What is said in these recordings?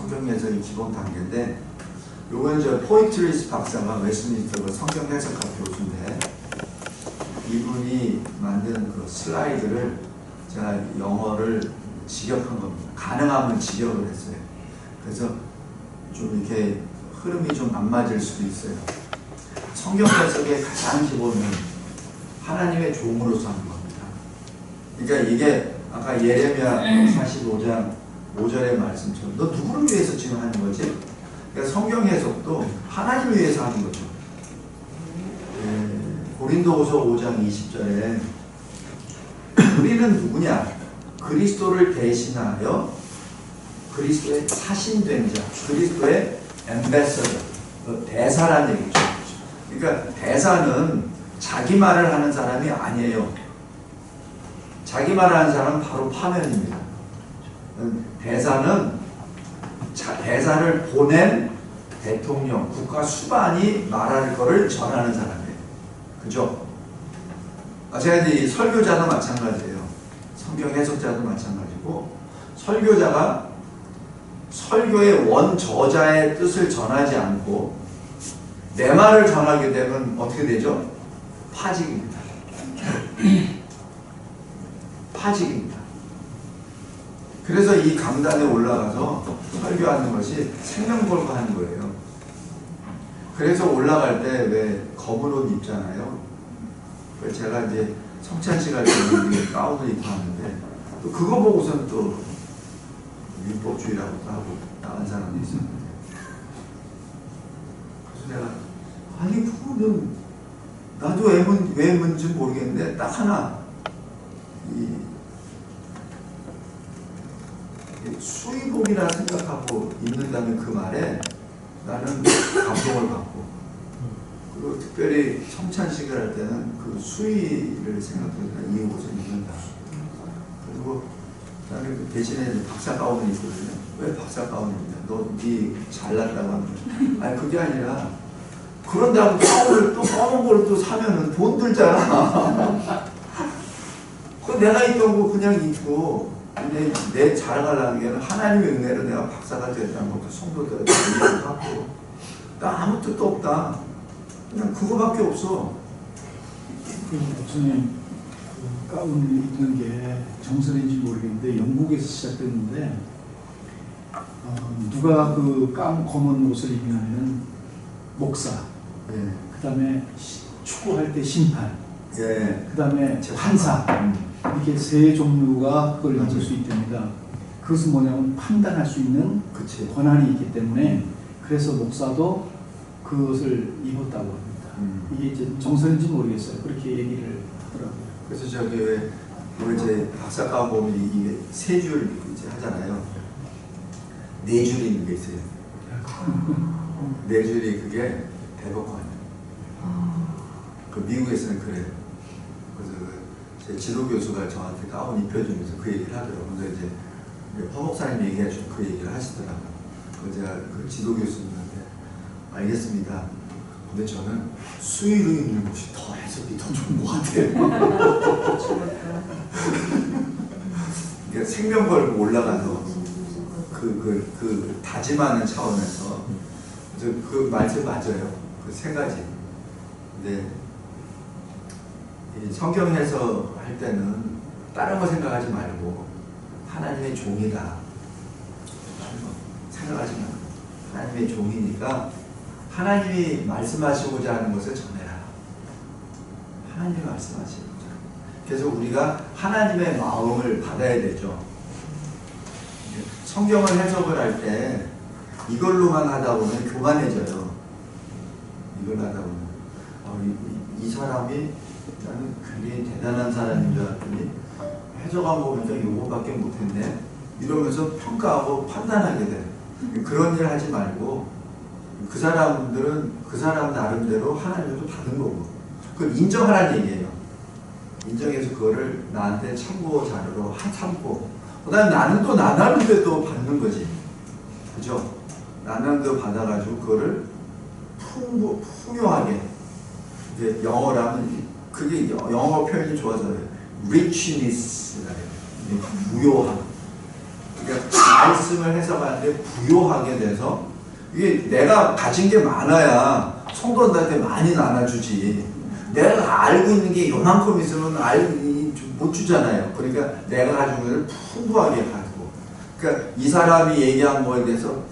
성경 해석의 기본 단계인데, 요건 저 포이트리스 박사가 웨스트민스터 성경 해석학 교수인데, 이분이 만든 그 슬라이드를 제가 영어를 직역한 겁니다. 가능하면 직역을 했어요. 그래서 좀 이렇게 흐름이 좀 안 맞을 수도 있어요. 성경 해석의 가장 기본은 하나님의 종으로서 하는 겁니다. 그러니까 이게 아까 예레미야 45장 5절의 말씀처럼 너 누구를 위해서 지금 하는 거지? 그러니까 성경 해석도 하나님을 위해서 하는 거죠. 고린도후서 5장 20절에 우리는 누구냐? 그리스도를 대신하여 그리스도의 사신된 자, 그리스도의 앰베서더, 대사라는 얘기죠. 그러니까 대사는 자기 말을 하는 사람이 아니에요. 자기 말을 하는 사람은 바로 파면입니다. 대사는 대사를 보낸 대통령, 국가 수반이 말할 것을 전하는 사람이에요. 그죠? 제가 이제 설교자도 마찬가지예요. 성경 해석자도 마찬가지고, 설교자가 설교의 원저자의 뜻을 전하지 않고 내 말을 전하게 되면 어떻게 되죠? 파직입니다. 파직입니다. 그래서 이 강단에 올라가서 설교하는 것이 생명 걸고 하는 거예요. 그래서 올라갈 때 왜 검은 옷 입잖아요. 제가 이제 성찬식 할 때는 가운을 입고 하는데, 또 그거 보고서는 또 율법주의라고도 하고 나간 사람도 있었는데, 그래서 내가 아니 그거는 나도 왜 문지 모르겠는데 딱 하나, 이 수의복이라 생각하고 입는다는 그 말에 나는 감동을 받고, 그리고 특별히 성찬식을 할 때는 그 수의를 생각해서 이 옷을 입는다. 그리고 나는 그 대신에 박사 가운을 입거든요. 왜 박사 가운을 입냐? 너 네 잘났다고 하는 거야. 아니 그게 아니라, 그런다고 가운을 또 검은 걸 또 사면은 돈 들잖아. 그 내가 입던 거 그냥 입고 내 자랑하려는 게 하나님의 은혜로 내가 박사가 됐다는 것도 성도들한테 얘기를 하고, 나 아무 뜻도 없다. 그냥 그거밖에 없어. 목사님, 그 가운을 입는 게 정설인지 모르겠는데 영국에서 시작됐는데, 누가 그 검은 옷을 입냐면 목사, 그 다음에 축구할 때 심판, 그 다음에 판사, 이렇게 세 종류가 그걸 입을 수 있답니다. 그것은 뭐냐면 판단할 수 있는 권한이 있기 때문에, 그래서 목사도 그것을 입었다고 합니다. 이게 이제 정설인지 모르겠어요. 그렇게 얘기를 하더라고요. 그래서 저기 왜 이제 박사 가운 보면 이게 세 줄 이제 하잖아요. 네 줄이 있는 게 있어요. 네 줄이 그게 대법관이에요. 그 미국에서는 그래요. 그래서 제 지도 교수가 저한테 가운 입혀주면서 그 얘기를 하더라고요. 그래서 이제 허 목사님 얘기해주면 그 얘기를 하시더라고요. 그래서 제가 그 지도 교수님한테 알겠습니다. 근데 저는 수의로 입는 것이 더 해석이 더 좋은 것 같아요. 그러니까 생명 걸고 올라가서 그 다짐하는 차원에서 그 말씀 맞아요. 그 세 가지. 근데 이 성경 해석할 때는 다른 거 생각하지 말고 하나님의 종이다 생각하지 말고, 하나님의 종이니까 하나님이 말씀하시고자 하는 것을 전해라. 하나님이 말씀하시고자. 그래서 우리가 하나님의 마음을 받아야 되죠. 성경을 해석을 할 때 이걸로만 하다 보면 교만해져요. 이걸 하다 보면 이 사람이 나는 굉장히 대단한 사람인 줄 알았더니 해석한 거 보니까 이거밖에 못했네 이러면서 평가하고 판단하게 돼. 그런 일 하지 말고, 그 사람들은 그 사람 나름대로 하나님도 받은 거고, 그걸 인정하라는 얘기예요. 인정해서 그거를 나한테 참고 자료로 참고, 그 다음에 나는 또 나름대로 받는 거지. 그죠? 나름대로 받아가지고 그거를 풍요하게, 이제 영어로 하면 그게 영어 표현이 좋아서 richness라고 해요. 무효함. 그러니까 말씀을 해석하는데 부요하게 돼서 이게 내가 가진 게 많아야 성도들한테 많이 나눠주지. 내가 알고 있는 게 요만큼 있으면 못 주잖아요. 그러니까 내가 가지고 있는 걸 풍부하게 가지고. 그러니까 이 사람이 얘기한 거에 대해서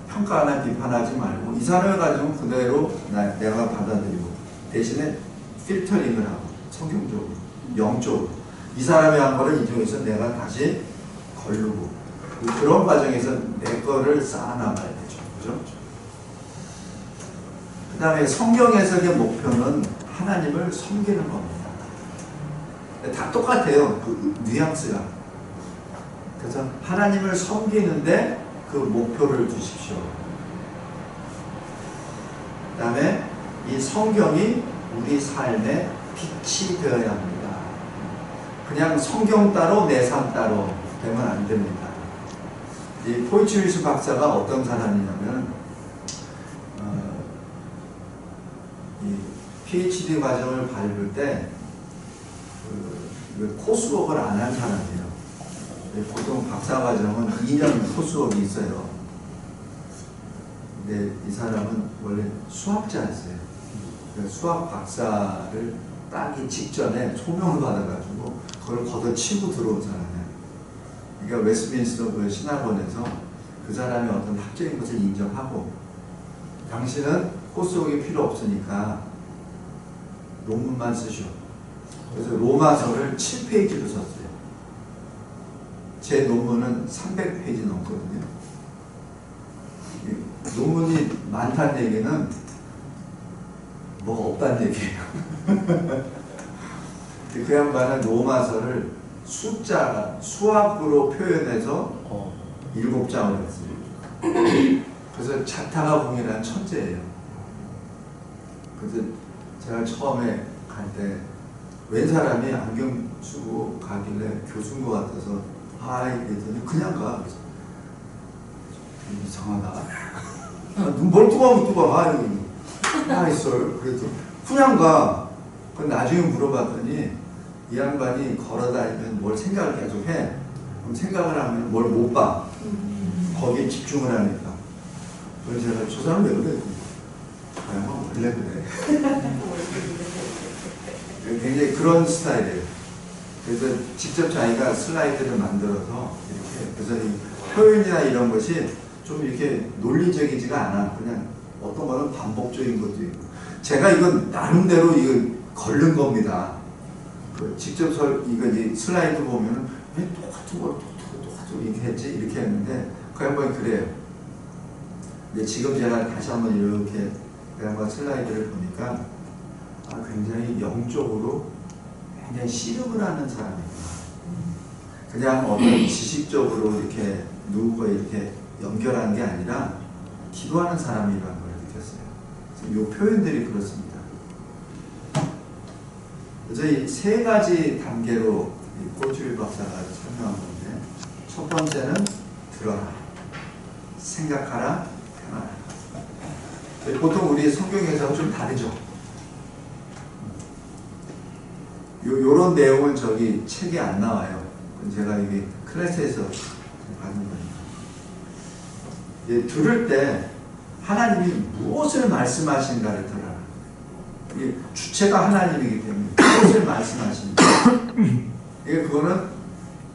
평가하나 비판하지 말고 이 사람을 가지고 그대로 내가 받아들이고 대신에 필터링을 하고 성경적으로 영적으로 이 사람이 한 거를 이쪽에서 내가 다시 걸르고 그런 과정에서 내 거를 쌓아나가야 되죠. 그죠? 그 다음에 성경 해석의 목표는 하나님을 섬기는 겁니다. 다 똑같아요. 그 뉘앙스가. 그래서 하나님을 섬기는데 그 목표를 두십시오. 그 다음에 이 성경이 우리 삶의 빛이 되어야 합니다. 그냥 성경 따로 내 삶 따로 되면 안 됩니다. 이 포이츠윌스 박사가 어떤 사람이냐면 이 PhD 과정을 밟을 때 코스웍을 안 한 사람이에요. 보통 박사 과정은 2년 코스웍이 있어요. 근데 이 사람은 원래 수학자였어요. 수학 박사를 따기 직전에 소명을 받아가지고 그걸 걷어치고 들어온 사람이에요. 그러니까 웨스트민스터 그 신학원에서 그 사람이 어떤 학적인 것을 인정하고 당신은 코스웍이 필요 없으니까 논문만 쓰시오. 그래서 로마서를 7페이지로 썼어요. 제 논문은 300페이지 넘거든요. 논문이 많다는 얘기는 뭐가 없다는 얘기예요. 그 양반은 로마서를 수학으로 표현해서 7장을 했어요. 그래서 자타가 공이라는 천재예요. 그래서 제가 처음에 갈 때 웬 사람이 안경 쓰고 가길래 교수인 것 같아서 이랬더니 그냥 가. 그래서 이상하다. 눈 멀뚱하면 뜨고 가. 있어요. 그래서 그냥 가. 나중에 물어봤더니 이 양반이 걸어다니면 뭘 생각을 계속 해. 그럼 생각을 하면 뭘 못 봐. 거기에 집중을 하니까. 그래서 제가 저 사람 왜 그래? 원래 그래. 굉장히 그런 스타일이에요. 그래서 직접 자기가 슬라이드를 만들어서 이렇게 그래서 이 표현이나 이런 것이 좀 이렇게 논리적이지가 않아. 그냥 어떤 거는 반복적인 것도 있고. 제가 이건 나름대로 이거 걸른 겁니다. 그 직접 이거 이제 슬라이드 보면은 왜 똑같은 걸 똑같은 이렇게 했지 이렇게 했는데 그 양반이 그래요. 근데 지금 제가 다시 한번 이렇게 그 양반 슬라이드를 보니까 굉장히 영적으로 굉장히 씨름을 하는 사람이구나. 그냥 어떤 지식적으로 이렇게 누구가 이렇게 연결한 게 아니라 기도하는 사람이라는 걸 느꼈어요. 그래서 이 표현들이 그렇습니다. 그래서 이 세 가지 단계로 포이츠윌스 박사가 설명한 건데 첫 번째는 들어라, 생각하라, 평안하라. 보통 우리 성경에서 좀 다르죠. 요런 내용은 저기 책에 안 나와요. 제가 이게 클래스에서 받는 거니까. 들을 때 하나님이 무엇을 말씀하신가를 들어라. 이게 주체가 하나님이기 때문에 무엇을 말씀하시는가. 그거는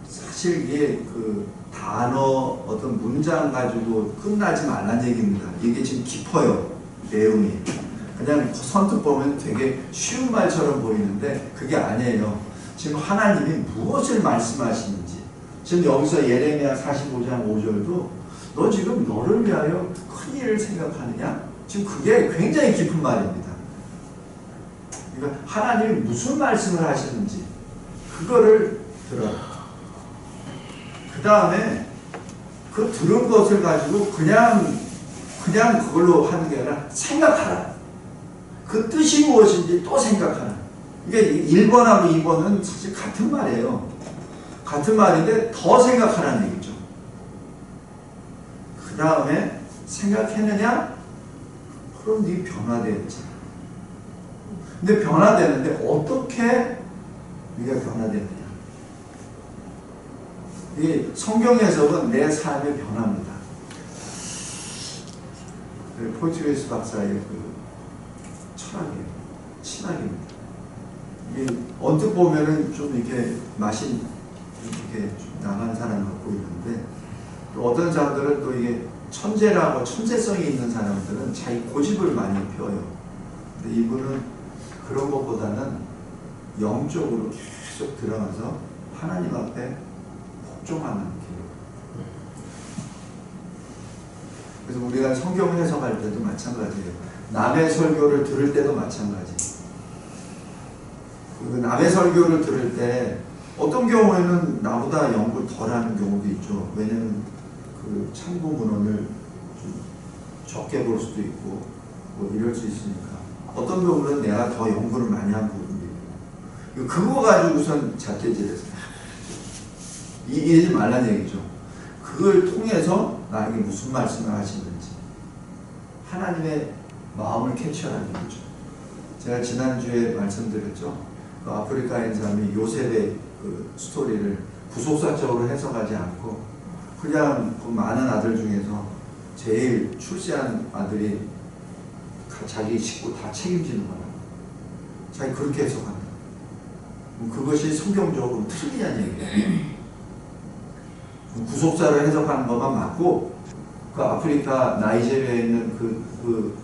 사실 이게 그 단어 어떤 문장 가지고 끝나지 말란 얘기입니다. 이게 지금 깊어요. 내용이. 그냥 선뜻 보면 되게 쉬운 말처럼 보이는데 그게 아니에요. 지금 하나님이 무엇을 말씀하시는지. 지금 여기서 예레미야 45장 5절도 너 지금 너를 위하여 큰 일을 생각하느냐? 지금 그게 굉장히 깊은 말입니다. 그러니까 하나님이 무슨 말씀을 하시는지 그거를 들어라. 그 다음에 그 들은 것을 가지고 그냥 그걸로 하는 게 아니라 생각하라. 그 뜻이 무엇인지 또 생각하라. 이게 1번하고 2번은 사실 같은 말이에요. 같은 말인데 더 생각하라는 얘기죠. 그 다음에 생각했느냐? 그럼 네 변화되었잖아. 근데 변화되는데 어떻게 네가 변화되느냐? 이게 성경 해석은 내 삶의 변화입니다. 포이트리스 박사의 그 철학이에요. 신학입니다. 이게 언뜻 보면은 좀 이렇게 맛이 이렇게 좀 나간 사람 같고 있는데, 또 어떤 사람들은 또 이게 천재라고 천재성이 있는 사람들은 자기 고집을 많이 펴요. 근데 이분은 그런 것보다는 영적으로 계속 들어가서 하나님 앞에 복종하는 길. 그래서 우리가 성경 해석할 때도 마찬가지예요. 남의 설교를 들을 때도 마찬가지. 그 남의 설교를 들을 때 어떤 경우에는 나보다 연구를 덜 하는 경우도 있죠. 왜냐면 그 참고 문헌을 좀 적게 볼 수도 있고 뭐 이럴 수 있으니까. 어떤 경우는 내가 더 연구를 많이 한 부분도 있고. 그거 가지고선 잣대질해서 이기지 말란 얘기죠. 그걸 통해서 나에게 무슨 말씀을 하시는지 하나님의 마음을 캐치하는 거죠. 제가 지난주에 말씀드렸죠. 그 아프리카인 사람이 요셉의 그 스토리를 부속사적으로 해석하지 않고 그냥 그 많은 아들 중에서 제일 출세한 아들이 자기 식구 다 책임지는 거라. 자기 그렇게 해석한다. 그것이 성경적으로 틀리냐는 얘기예요. 구속사를 해석하는 것만 맞고 그 아프리카 나이제리아에 있는 그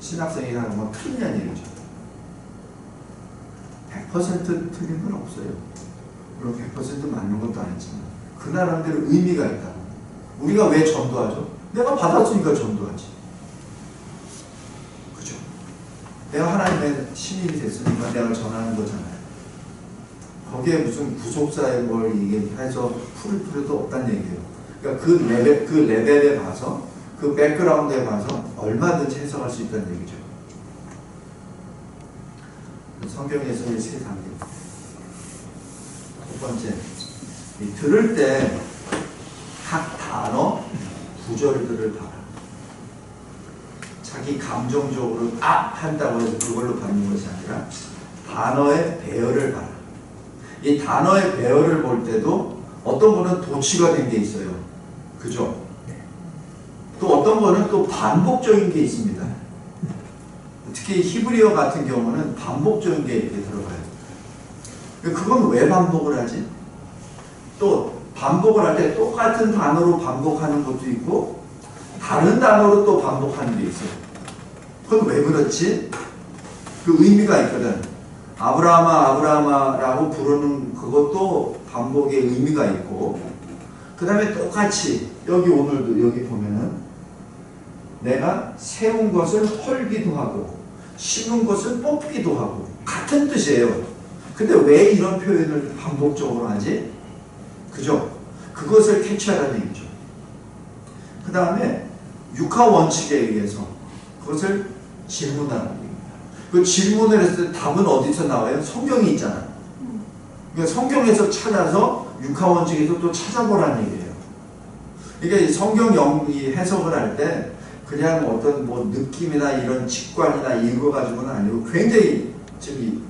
신학생이 하는 건 틀리냐는 얘기죠. 100% 틀린 건 없어요. 물론 100% 맞는 것도 아니지만 그 나름대로 의미가 있다. 우리가 왜 전도하죠? 내가 받았으니까 전도하지. 그죠? 내가 하나님의 시민이 됐으니까 내가 전하는 거잖아요. 거기에 무슨 구속사의 뭘 이게 해서 풀을 필요도 없다는 얘기예요. 그러니까 그 레벨에 봐서, 그 백그라운드에 봐서 얼마든지 해석할 수 있다는 얘기죠. 성경에서의 세 단계. 첫 번째, 들을 때 각 단어, 구절들을 봐라. 자기 감정적으로 한다고 해서 그걸로 받는 것이 아니라 단어의 배열을 봐라. 이 단어의 배열을 볼 때도 어떤 거는 도치가 된 게 있어요. 그죠? 또 어떤 거는 또 반복적인 게 있습니다. 특히 히브리어 같은 경우는 반복적인 게 이렇게 들어가요. 그건 왜 반복을 하지? 또 반복을 할 때 똑같은 단어로 반복하는 것도 있고 다른 단어로 또 반복하는 게 있어요. 그건 왜 그렇지? 그 의미가 있거든. 아브라함아 아브라함아라고 부르는 그것도 반복의 의미가 있고, 그 다음에 똑같이 여기 오늘도 여기 보면은 내가 세운 것을 헐기도 하고 심은 것을 뽑기도 하고 같은 뜻이에요. 근데 왜 이런 표현을 반복적으로 하지? 그죠? 그것을 캐치하라는 얘기죠. 그 다음에 육하 원칙에 의해서 그것을 질문하는 얘기입니다. 그 질문을 했을 때 답은 어디서 나와요? 성경이 있잖아요. 그러니까 성경에서 찾아서 육하 원칙에서 또 찾아보라는 얘기예요. 그러니까 성경 해석을 할 때 그냥 어떤 뭐 느낌이나 이런 직관이나 이거 가지고는 아니고 굉장히 지금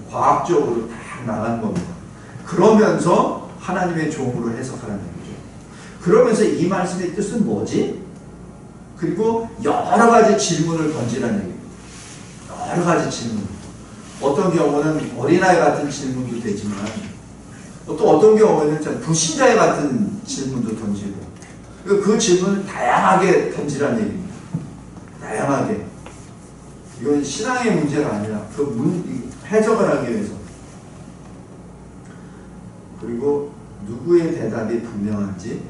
과학적으로 다 나간 겁니다. 그러면서 하나님의 종으로 해석하라는 얘기죠. 그러면서 이 말씀의 뜻은 뭐지? 그리고 여러 가지 질문을 던지라는 얘기입니다. 여러 가지 질문. 어떤 경우는 어린아이 같은 질문도 되지만 또 어떤 경우에는 불신자의 같은 질문도 던지고 그 질문을 다양하게 던지라는 얘기입니다. 다양하게. 이건 신앙의 문제가 아니라 해석을 하기 위해서. 그리고 누구의 대답이 분명한지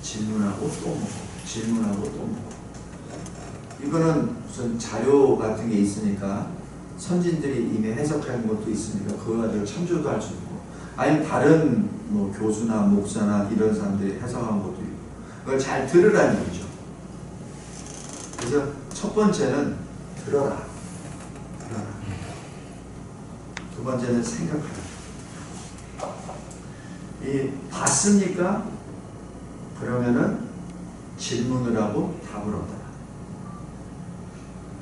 질문하고 또 묻고 질문하고 또 묻고. 이거는 무슨 자료 같은 게 있으니까 선진들이 이미 해석한 것도 있으니까 그거 가지고 참조도 할 수 있고, 아니면 다른 뭐 교수나 목사나 이런 사람들이 해석한 것도 있고, 그걸 잘 들으라는 얘기죠. 그래서 첫 번째는 들어라. 두 번째는 생각하라. 봤습니까? 그러면은 질문을 하고 답을 얻어라.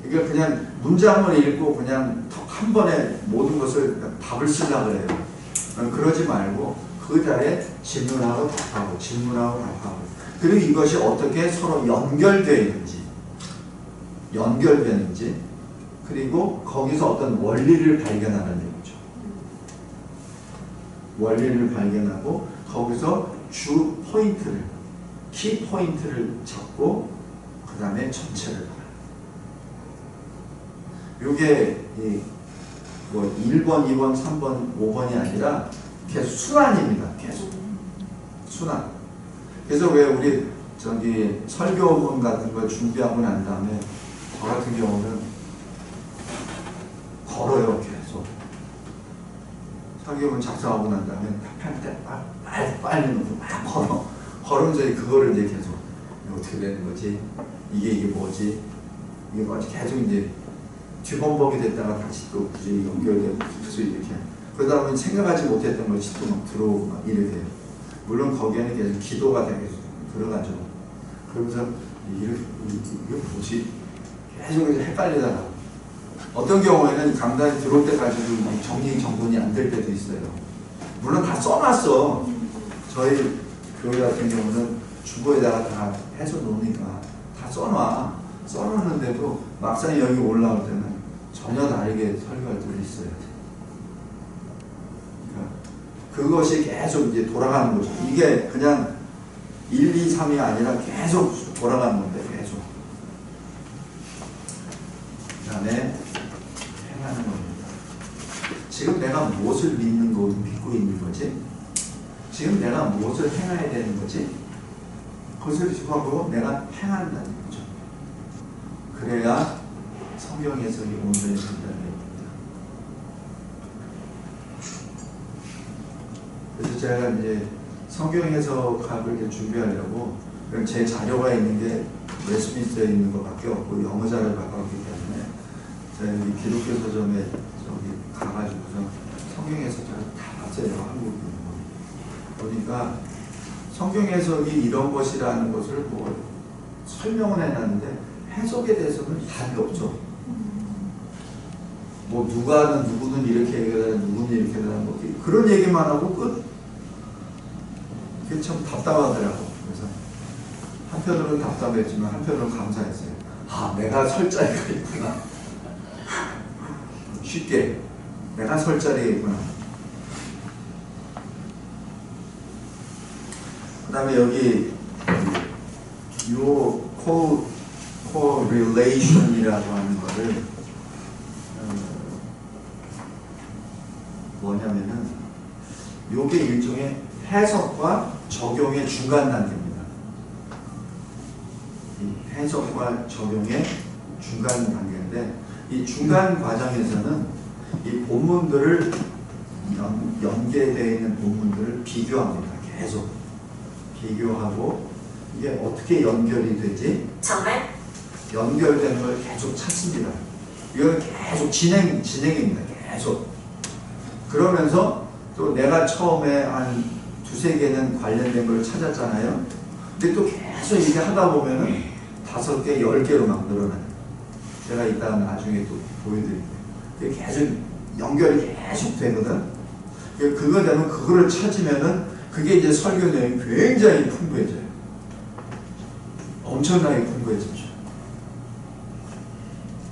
이게 그냥 문장을 읽고 그냥 한 번에 모든 것을 답을 쓰려고 해요. 그러지 말고 그 자리에 질문하고 답하고 질문하고 답하고 그리고 이것이 어떻게 서로 연결되는지 그리고 거기서 어떤 원리를 발견하는 얘기죠. 원리를 발견하고 거기서 주 포인트를 키 포인트를 잡고 그 다음에 전체를 봐요. 요게 뭐 1번, 2번, 3번, 5번이 아니라 계속 순환입니다. 계속 순환. 그래서 왜 우리 저기 설교문 같은 거 준비하고 난 다음에 저 같은 경우는 걸어요. 계속 설교문 작성하고 난 다음에 답할 때 빨리 놓고 막 걸으면서 그거를 이제 계속 어떻게 되는 거지? 이게 뭐지? 이게 뭐지? 계속 이제 뒤범벅이 됐다가 다시 또 굳이 연결되고 계속 이렇게 그러다 보면 생각하지 못했던 것이 또 막 들어오고 막 이래 돼요. 물론 거기에는 계속 기도가 계속 들어가죠. 그러면서 이게 뭐지? 계속 이제 헷갈리다가 어떤 경우에는 강단에 들어올 때까지도 정리정돈이 안 될 때도 있어요. 물론 다 써놨어. 저희 교회 같은 경우는 주보에다가 다 해서 놓으니까 다 써놨는데도 막상 여기 올라올 때는 전혀 다르게 설교할 때도 있어요. 그러니까 그것이 계속 이제 돌아가는 거죠. 이게 그냥 1, 2, 3이 아니라 계속 돌아가는 건데 계속. 그 다음에 행하는 겁니다. 지금 내가 무엇을 믿고 있는 거지? 지금 내가 무엇을 행해야 되는 거지? 그것을 집어보고 내가 행한다는 거죠. 그래야 성경 해석이 온전히 된다는 얘기입니다. 그래서 제가 이제 성경 해석학을 준비하려고 제 자료가 있는 게 웨스트민스터에 있는 것밖에 없고 영어 자료를 바꿨기 때문에 제가 여기 기독교 서점에 저기 가가지고서 성경 해석을 다 봤어요. 한국에 있는 거. 보니까 성경 해석이 이런 것이라는 것을 뭐 설명을 해놨는데 해석에 대해서는 답이 없죠. 뭐 누구는 이렇게 얘기하다 누구는 이렇게 하는 거 그런 얘기만 하고 끝. 그게 참 답답하더라고. 그래서 한편으로는 답답했지만 한편으로는 감사했어요. 아, 내가 설 자리가 있구나. 쉽게 내가 설 자리가 있구나. 그 다음에 여기 요 correlation이라고 하는 거를 뭐냐면은 요게 일종의 해석과 적용의 중간 단계입니다. 이 해석과 적용의 중간 단계인데 이 중간 과정에서는 이 본문들을 연계되어 있는 본문들을 비교합니다. 계속 비교하고 이게 어떻게 연결이 되지? 정말? 연결되는 걸 계속 찾습니다. 이건 계속 진행입니다. 계속. 그러면서 또 내가 처음에 한 두세 개는 관련된 걸 찾았잖아요. 근데 또 계속 이렇게 하다 보면은 5개, 10개로 막 늘어나요. 제가 이따 나중에 또 보여드릴게요. 계속 연결이 계속 되거든. 그거 되면 그거를 찾으면은 그게 이제 설교 내용이 굉장히 풍부해져요. 엄청나게 풍부해지죠.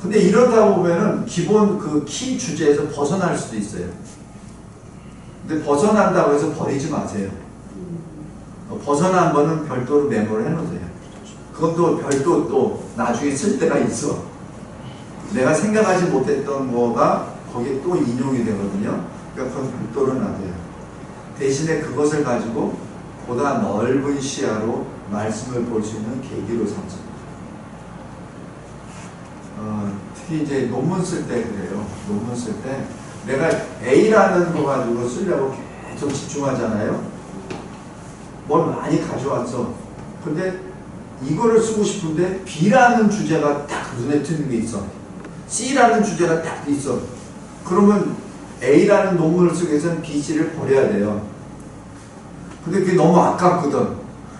근데 이러다 보면은 기본 그 키 주제에서 벗어날 수도 있어요. 근데 벗어난다고 해서 버리지 마세요. 벗어난 거는 별도로 메모를 해놓으세요. 그것도 별도 또 나중에 쓸 때가 있어. 내가 생각하지 못했던 거가 거기에 또 인용이 되거든요. 그러니까 그건 별도로 놔둬요. 대신에 그것을 가지고 보다 넓은 시야로 말씀을 볼 수 있는 계기로 삼습니다. 특히 이제 논문 쓸 때 그래요. 논문 쓸 때 내가 A라는 거 가지고 쓰려고 계속 집중하잖아요. 뭘 많이 가져왔어. 근데 이거를 쓰고 싶은데 B라는 주제가 딱 눈에 띄는 게 있어. C라는 주제가 딱 있어. 그러면 A라는 논문을 쓰기 위해서는 B, C를 버려야 돼요. 근데 그게 너무 아깝거든.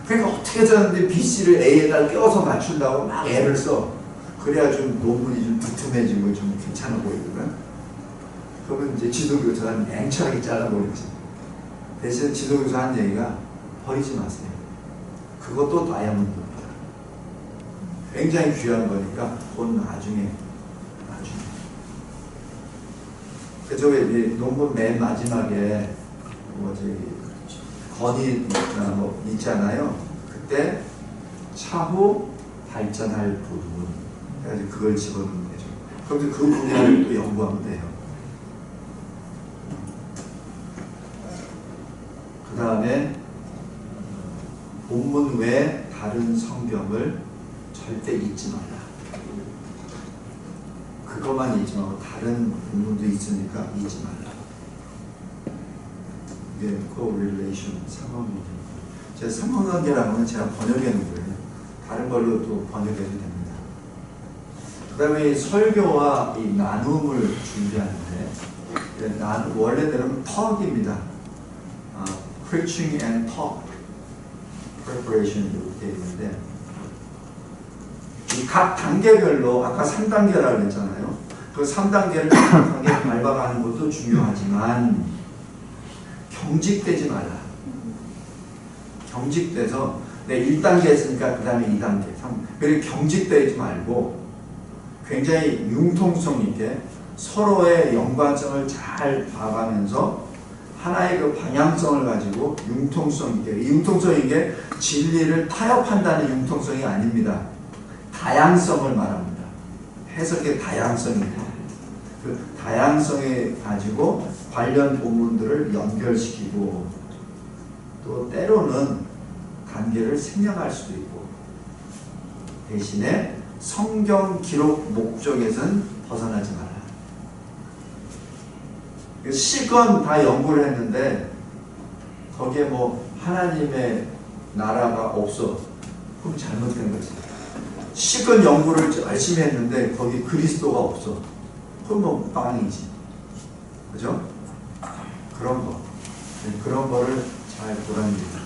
그러니까 어떻게 하는데 B, C를 A에다 껴서 맞춘다고 막 애를 써. 그래야 좀 논문이 좀 두툼해지고 좀 괜찮아 보이거든. 그러면 이제 지도교사는 냉철하게 잘라버리지. 대신 지도교사 한 얘기가 버리지 마세요. 그것도 다이아몬드입니다. 굉장히 귀한 거니까 그건 나중에. 그쪽에 논문 맨 마지막에 건의 뭐 있잖아요. 그때 차후 발전할 부분. 그래서 그걸 집어넣으면 되죠. 그럼 그 분야를 또 연구하면 돼요. 그 다음에 본문 외 다른 성경을 절대 잊지 마라. 그것만 잊지 말고 다른 본문도 있으니까 잊지 말라. 이게 correlation, 상관관계. 제가 상관관계라는 건 제가 번역해 놓은 거예요. 다른 걸로 또 번역해도 됩니다. 그 다음에 설교와 이 나눔을 준비하는데 원래대로는 talk입니다. preaching and talk preparation 이렇게 되어 있는데 이 각 단계별로 아까 3단계라고 했잖아요. 그 3단계를 정확하게 밟아가는 것도 중요하지만 경직되지 말라. 경직돼서 1단계 했으니까 그 다음에 2단계, 3단계. 그리고 경직되지 말고 굉장히 융통성 있게 서로의 연관성을 잘 봐가면서 하나의 그 방향성을 가지고 융통성 있게, 이 융통성 있게 진리를 타협한다는 융통성이 아닙니다. 다양성을 말합니다. 해석의 다양성입니다. 그 다양성에 가지고 관련 본문들을 연결시키고 또 때로는 단계를 생략할 수도 있고 대신에 성경 기록 목적에선 벗어나지 마라. 시건 다 연구를 했는데 거기에 뭐 하나님의 나라가 없어. 그럼 잘못된 거지. 시건 연구를 열심히 했는데 거기 그리스도가 없어. 그럼 뭐 빵이지. 그죠? 그런 거. 그런 거를 잘 보라는 얘기죠.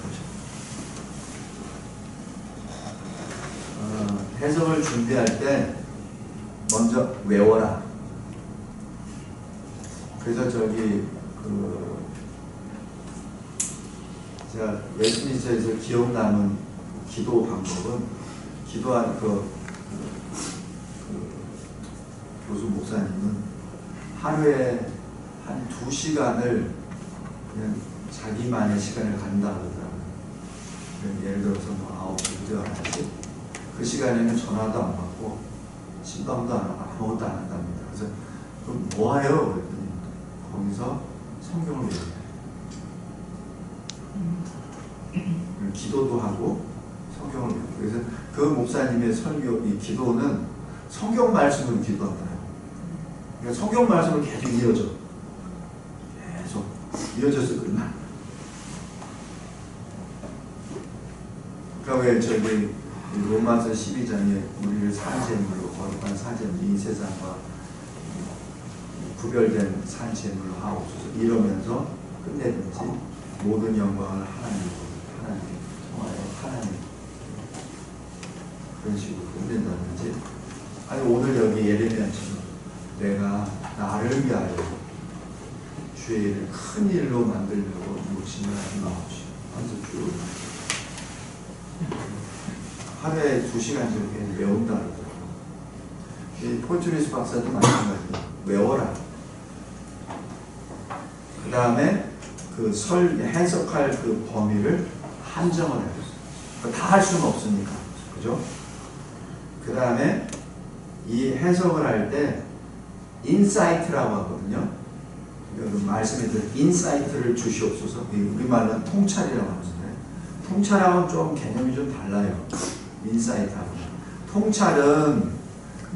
해석을 준비할 때 먼저 외워라. 그래서 저기 제가 웨스트민스터에서 기억 남은 기도 방법은 기도한 교수 목사님은 하루에 한 2시간을 그냥 자기만의 시간을 갖는다고 하더라고요. 예를 들어서 뭐 9시부터 11시 그 시간에는 전화도 안 받고 신방도 안 하고 아무것도 안 한답니다. 그래서 그럼 뭐 해요? 그랬더니 거기서 성경을 외워요. 기도도 하고 성경을 외워요. 그래서 그 목사님의 설교, 이 기도는 성경 말씀으로 기도하더라고요. 그러니까 성경 말씀을 계속 이어져. 계속 이어져서 끝나. 그러니까 왜 저기 로마서 12장에 우리를 산재물로 거룩한 산재물 이 세상과 구별된 산재물로 하옵소서 이러면서 끝내든지 모든 영광을 하나님께 통하여 하나님 그런 식으로 끝낸다든지 아니 오늘 여기 예레미야처럼 내가 나를 위하여 주의 일을 큰 일로 만들려고 욕심을 하지 마옵시오. 완전 쭉 하루에 2시간 정도 외운다 그러더라고요. 폴트리스 박사도 마찬가지예요. 외워라. 그 다음에 그 해석할 그 범위를 한정을 해요. 다 할 수는 없으니까. 그죠? 그 다음에 이 해석을 할 때 인사이트라고 하거든요. 그 말씀에 인사이트를 주시옵소서. 우리말로는 통찰이라고 하는데 통찰하고는 좀 개념이 좀 달라요. 인사이트하고. 통찰은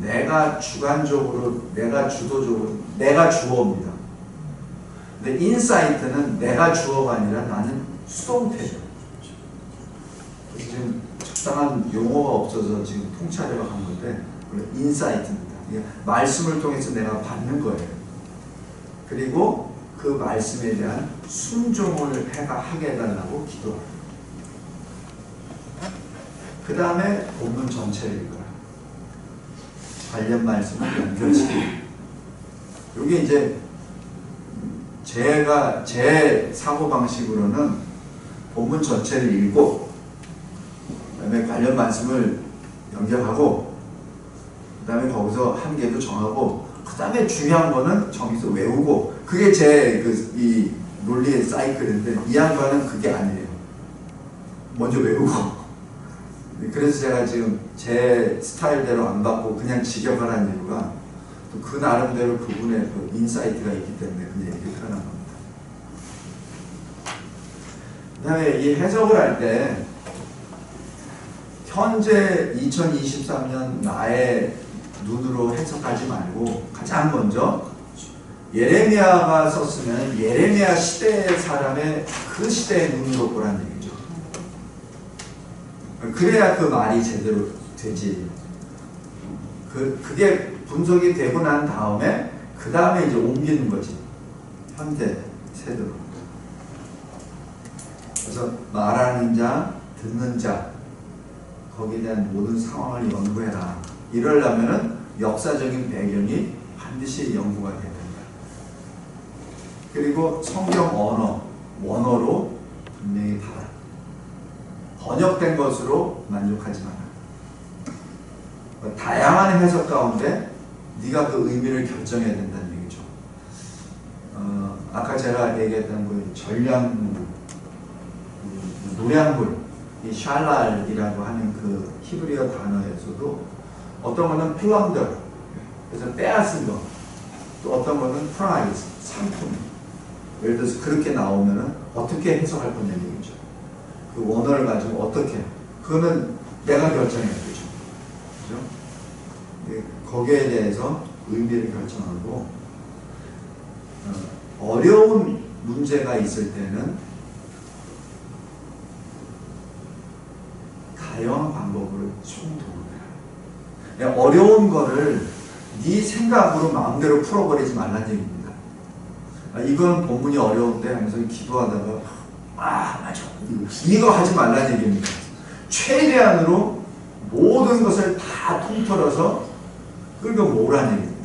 내가 주관적으로, 내가 주도적으로, 내가 주어입니다. 근데 인사이트는 내가 주어가 아니라 나는 수동태죠. 지금 적당한 용어가 없어서 지금 통찰이라고 한 건데 인사이트입니다. 말씀을 통해서 내가 받는 거예요. 그리고 그 말씀에 대한 순종을 하게 해달라고 기도합니다. 그 다음에 본문 전체를 읽어라. 관련 말씀을 연결시키고 이게 이제 제 사고 방식으로는 본문 전체를 읽고 그다음에 관련 말씀을 연결하고 그다음에 거기서 한계도 정하고 그다음에 중요한 거는 정해서 외우고 그게 제 이 논리의 사이클인데 이 양반은 그게 아니에요. 먼저 외우고 그래서 제가 지금 제 스타일대로 안 받고 그냥 직역하라는 이유가 또 그 나름대로 그분의 그 인사이트가 있기 때문에 그냥 이렇게 표현한 겁니다. 그 다음에 이 해석을 할 때 현재 2023년 나의 눈으로 해석하지 말고 가장 먼저 예레미야가 썼으면 예레미야 시대의 사람의 그 시대의 눈으로 보라는 얘기죠. 그래야 그 말이 제대로 되지. 그게 분석이 되고 난 다음에 그 다음에 이제 옮기는 거지. 현대 세대로. 그래서 말하는 자, 듣는 자 거기에 대한 모든 상황을 연구해라. 이러려면은 역사적인 배경이 반드시 연구가 돼야 된다. 그리고 성경 언어, 원어로 분명히 봐라. 번역된 것으로 만족하지 마라. 다양한 해석 가운데 네가 그 의미를 결정해야 된다는 얘기죠. 아까 제가 얘기했던 그 전량물, 노량물, 이 샬랄이라고 하는 그 히브리어 단어에서도 어떤 거는 플런더, 그래서 빼앗은 거, 또 어떤 거는 프라이즈, 상품. 예를 들어서 그렇게 나오면은 어떻게 해석할 거냐는 얘기죠. 그 원어를 가지고 어떻게, 그거는 내가 결정해야 되죠. 그죠? 거기에 대해서 의미를 결정하고, 어려운 문제가 있을 때는 다양한 방법으로 총독을 해라. 어려운 거를 네 생각으로 마음대로 풀어버리지 말라는 얘기입니다. 이건 본문이 어려운데 하면서 기도하다가 맞아 이거 하지 말라는 얘기입니다. 최대한으로 모든 것을 다 통틀어서 끌어모으라는 얘기입니다.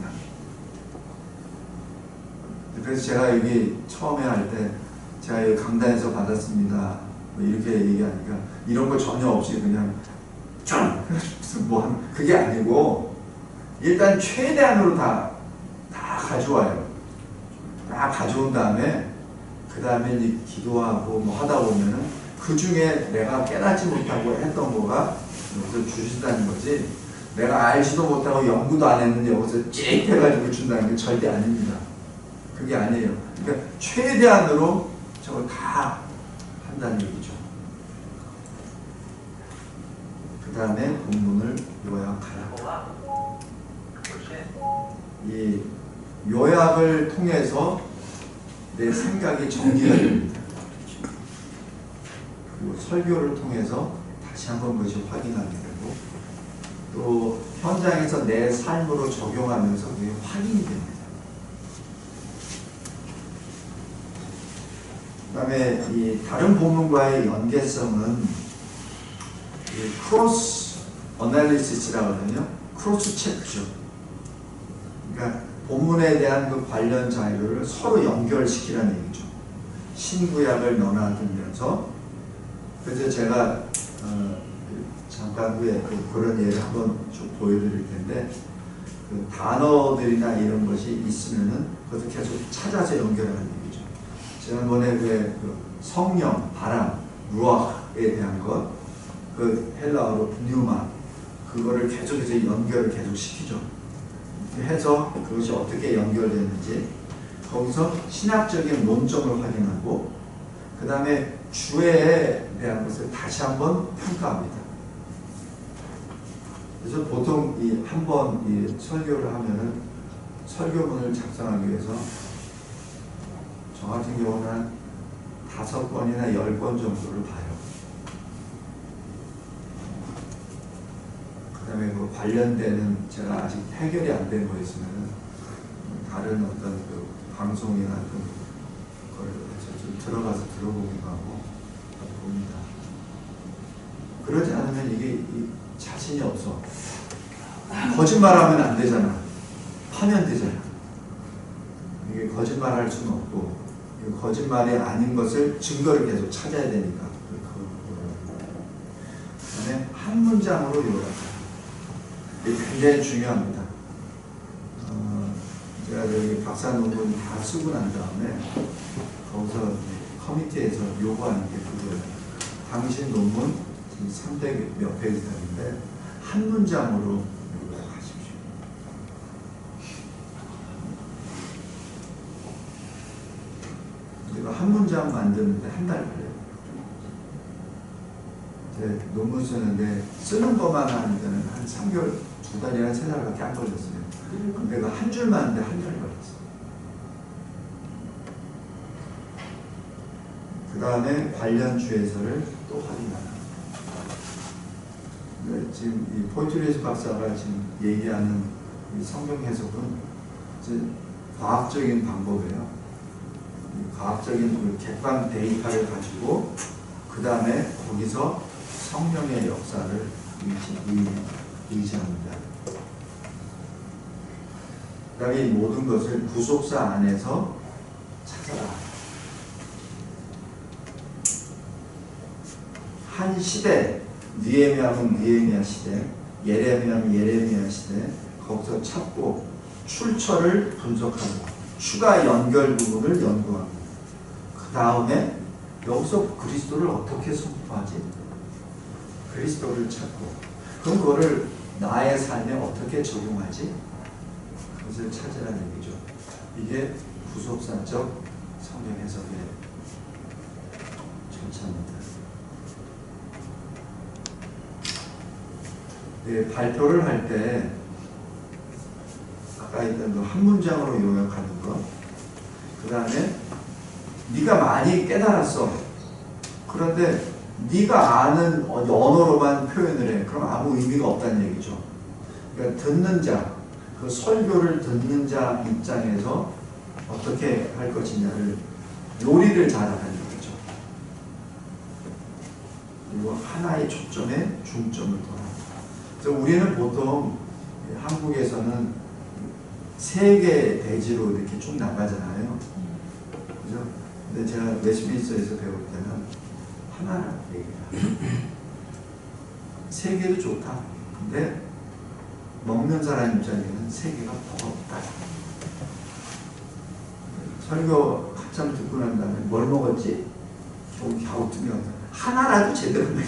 그래서 제가 여기 처음에 할 때 제가 여기 강단에서 받았습니다 뭐 이렇게 얘기하니까 이런 거 전혀 없이 그냥 뭐 그게 아니고 일단 최대한으로 다 가져와요. 다 가져온 다음에 그 다음에 이제 기도하고 뭐 하다 보면은 그 중에 내가 깨닫지 못하고 했던 거가 여기서 주신다는 거지. 내가 알지도 못하고 연구도 안 했는데 여기서 찌릿 해가지고 준다는 게 절대 아닙니다. 그게 아니에요. 그러니까 최대한으로 저걸 다 한다는 얘기죠. 그 다음에 본문을 요약하라. 이 요약을 통해서 내 생각이 정리가 됩니다. 그리고 설교를 통해서 다시 한번 그것이 확인하게 되고 또 현장에서 내 삶으로 적용하면서 그게 확인이 됩니다. 그 다음에 이 다른 본문과의 연계성은 이 크로스 어널리시스라고 하거든요. 크로스 체크죠. 그러니까 본문에 대한 그 관련 자료를 서로 연결시키라는 얘기죠. 신구약을 넘나들면서 그래서 제가 잠깐 후에 그런 예를 한번 쭉 보여드릴 텐데 그 단어들이나 이런 것이 있으면은 그것을 계속 찾아서 연결하는 얘기죠. 지난번에 그 성령, 바람, 루아흐에 대한 것, 그 헬라어로 뉴마, 그거를 계속해서 연결을 계속 시키죠. 해서 그것이 어떻게 연결되는지 거기서 신학적인 논점을 확인하고 그 다음에 주에 대한 것을 다시 한번 평가합니다. 그래서 보통 이 한 번 이 설교를 하면은 설교문을 작성하기 위해서 저 같은 경우는 한 5번이나 10번 정도를 봐요. 그 다음에 그 관련되는 제가 아직 해결이 안 된 거 있으면 다른 어떤 그 방송이나 그걸 좀 들어가서 들어보기도 하고 봅니다. 그러지 않으면 이게 자신이 없어. 거짓말하면 안 되잖아. 파면 되잖아. 이게 거짓말할 수는 없고 거짓말이 아닌 것을 증거를 계속 찾아야 되니까. 그다음에 한 문장으로 요약하는. 이게 굉장히 중요합니다. 제가 여기 박사 논문 다 쓰고 난 다음에 거기서 커미티에서 요구하는 게 그거예요. 당신 논문 300 몇 페이지인데 한 문장으로 요약하십시오. 이거 한 문장 만드는데 한 달 걸려요. 제 논문 쓰는데 쓰는 것만 하는 데는 한 3개월, 2달이나 3달밖에 안 걸렸어요. 내가 한 줄만 하는데 한 달 걸렸어. 그 다음에 관련 주에서를 또 확인하라. 지금 이 포이트리에스 박사가 지금 얘기하는 이 성경 해석은 이제 과학적인 방법이에요. 과학적인 그 객관 데이터를 가지고 그 다음에 거기서 성령의 역사를 의지합니다. 그 다음에 이 모든 것을 구속사 안에서 찾아라. 한 시대, 느헤미야는 느헤미야 시대, 예레미야는 예레미야 시대, 거기서 찾고 출처를 분석하고 추가 연결 부분을 연구하고 그 다음에 여기서 그리스도를 어떻게 선포하지? 그리스도를 찾고 그럼 그거를 나의 삶에 어떻게 적용하지? 그것을 찾으라는 얘기죠. 이게 구속사적 성경 해석의 절차입니다. 네, 발표를 할 때 아까 했던 거 한 문장으로 요약하는 거, 그 다음에 네가 많이 깨달았어. 그런데 네가 아는 언어로만 표현을 해. 그럼 아무 의미가 없다는 얘기죠. 그러니까 듣는 자, 그 설교를 듣는 자 입장에서 어떻게 할 것이냐를 요리를 잘하는 얘기죠. 그리고 하나의 초점에 중점을 둬라. 그래서 우리는 보통 한국에서는 세 개의 대지로 이렇게 쭉 나가잖아요. 그죠? 근데 제가 웨스트민스터에서 배울 때는 하나라고 얘기해요. 세 개도 좋다. 근데 먹는 사람 입장에는 세 개가 버겁다. 설교 한참 듣고 난 다음에 뭘 먹었지? 갸우뚱이었다. 하나라도 제대로 먹여.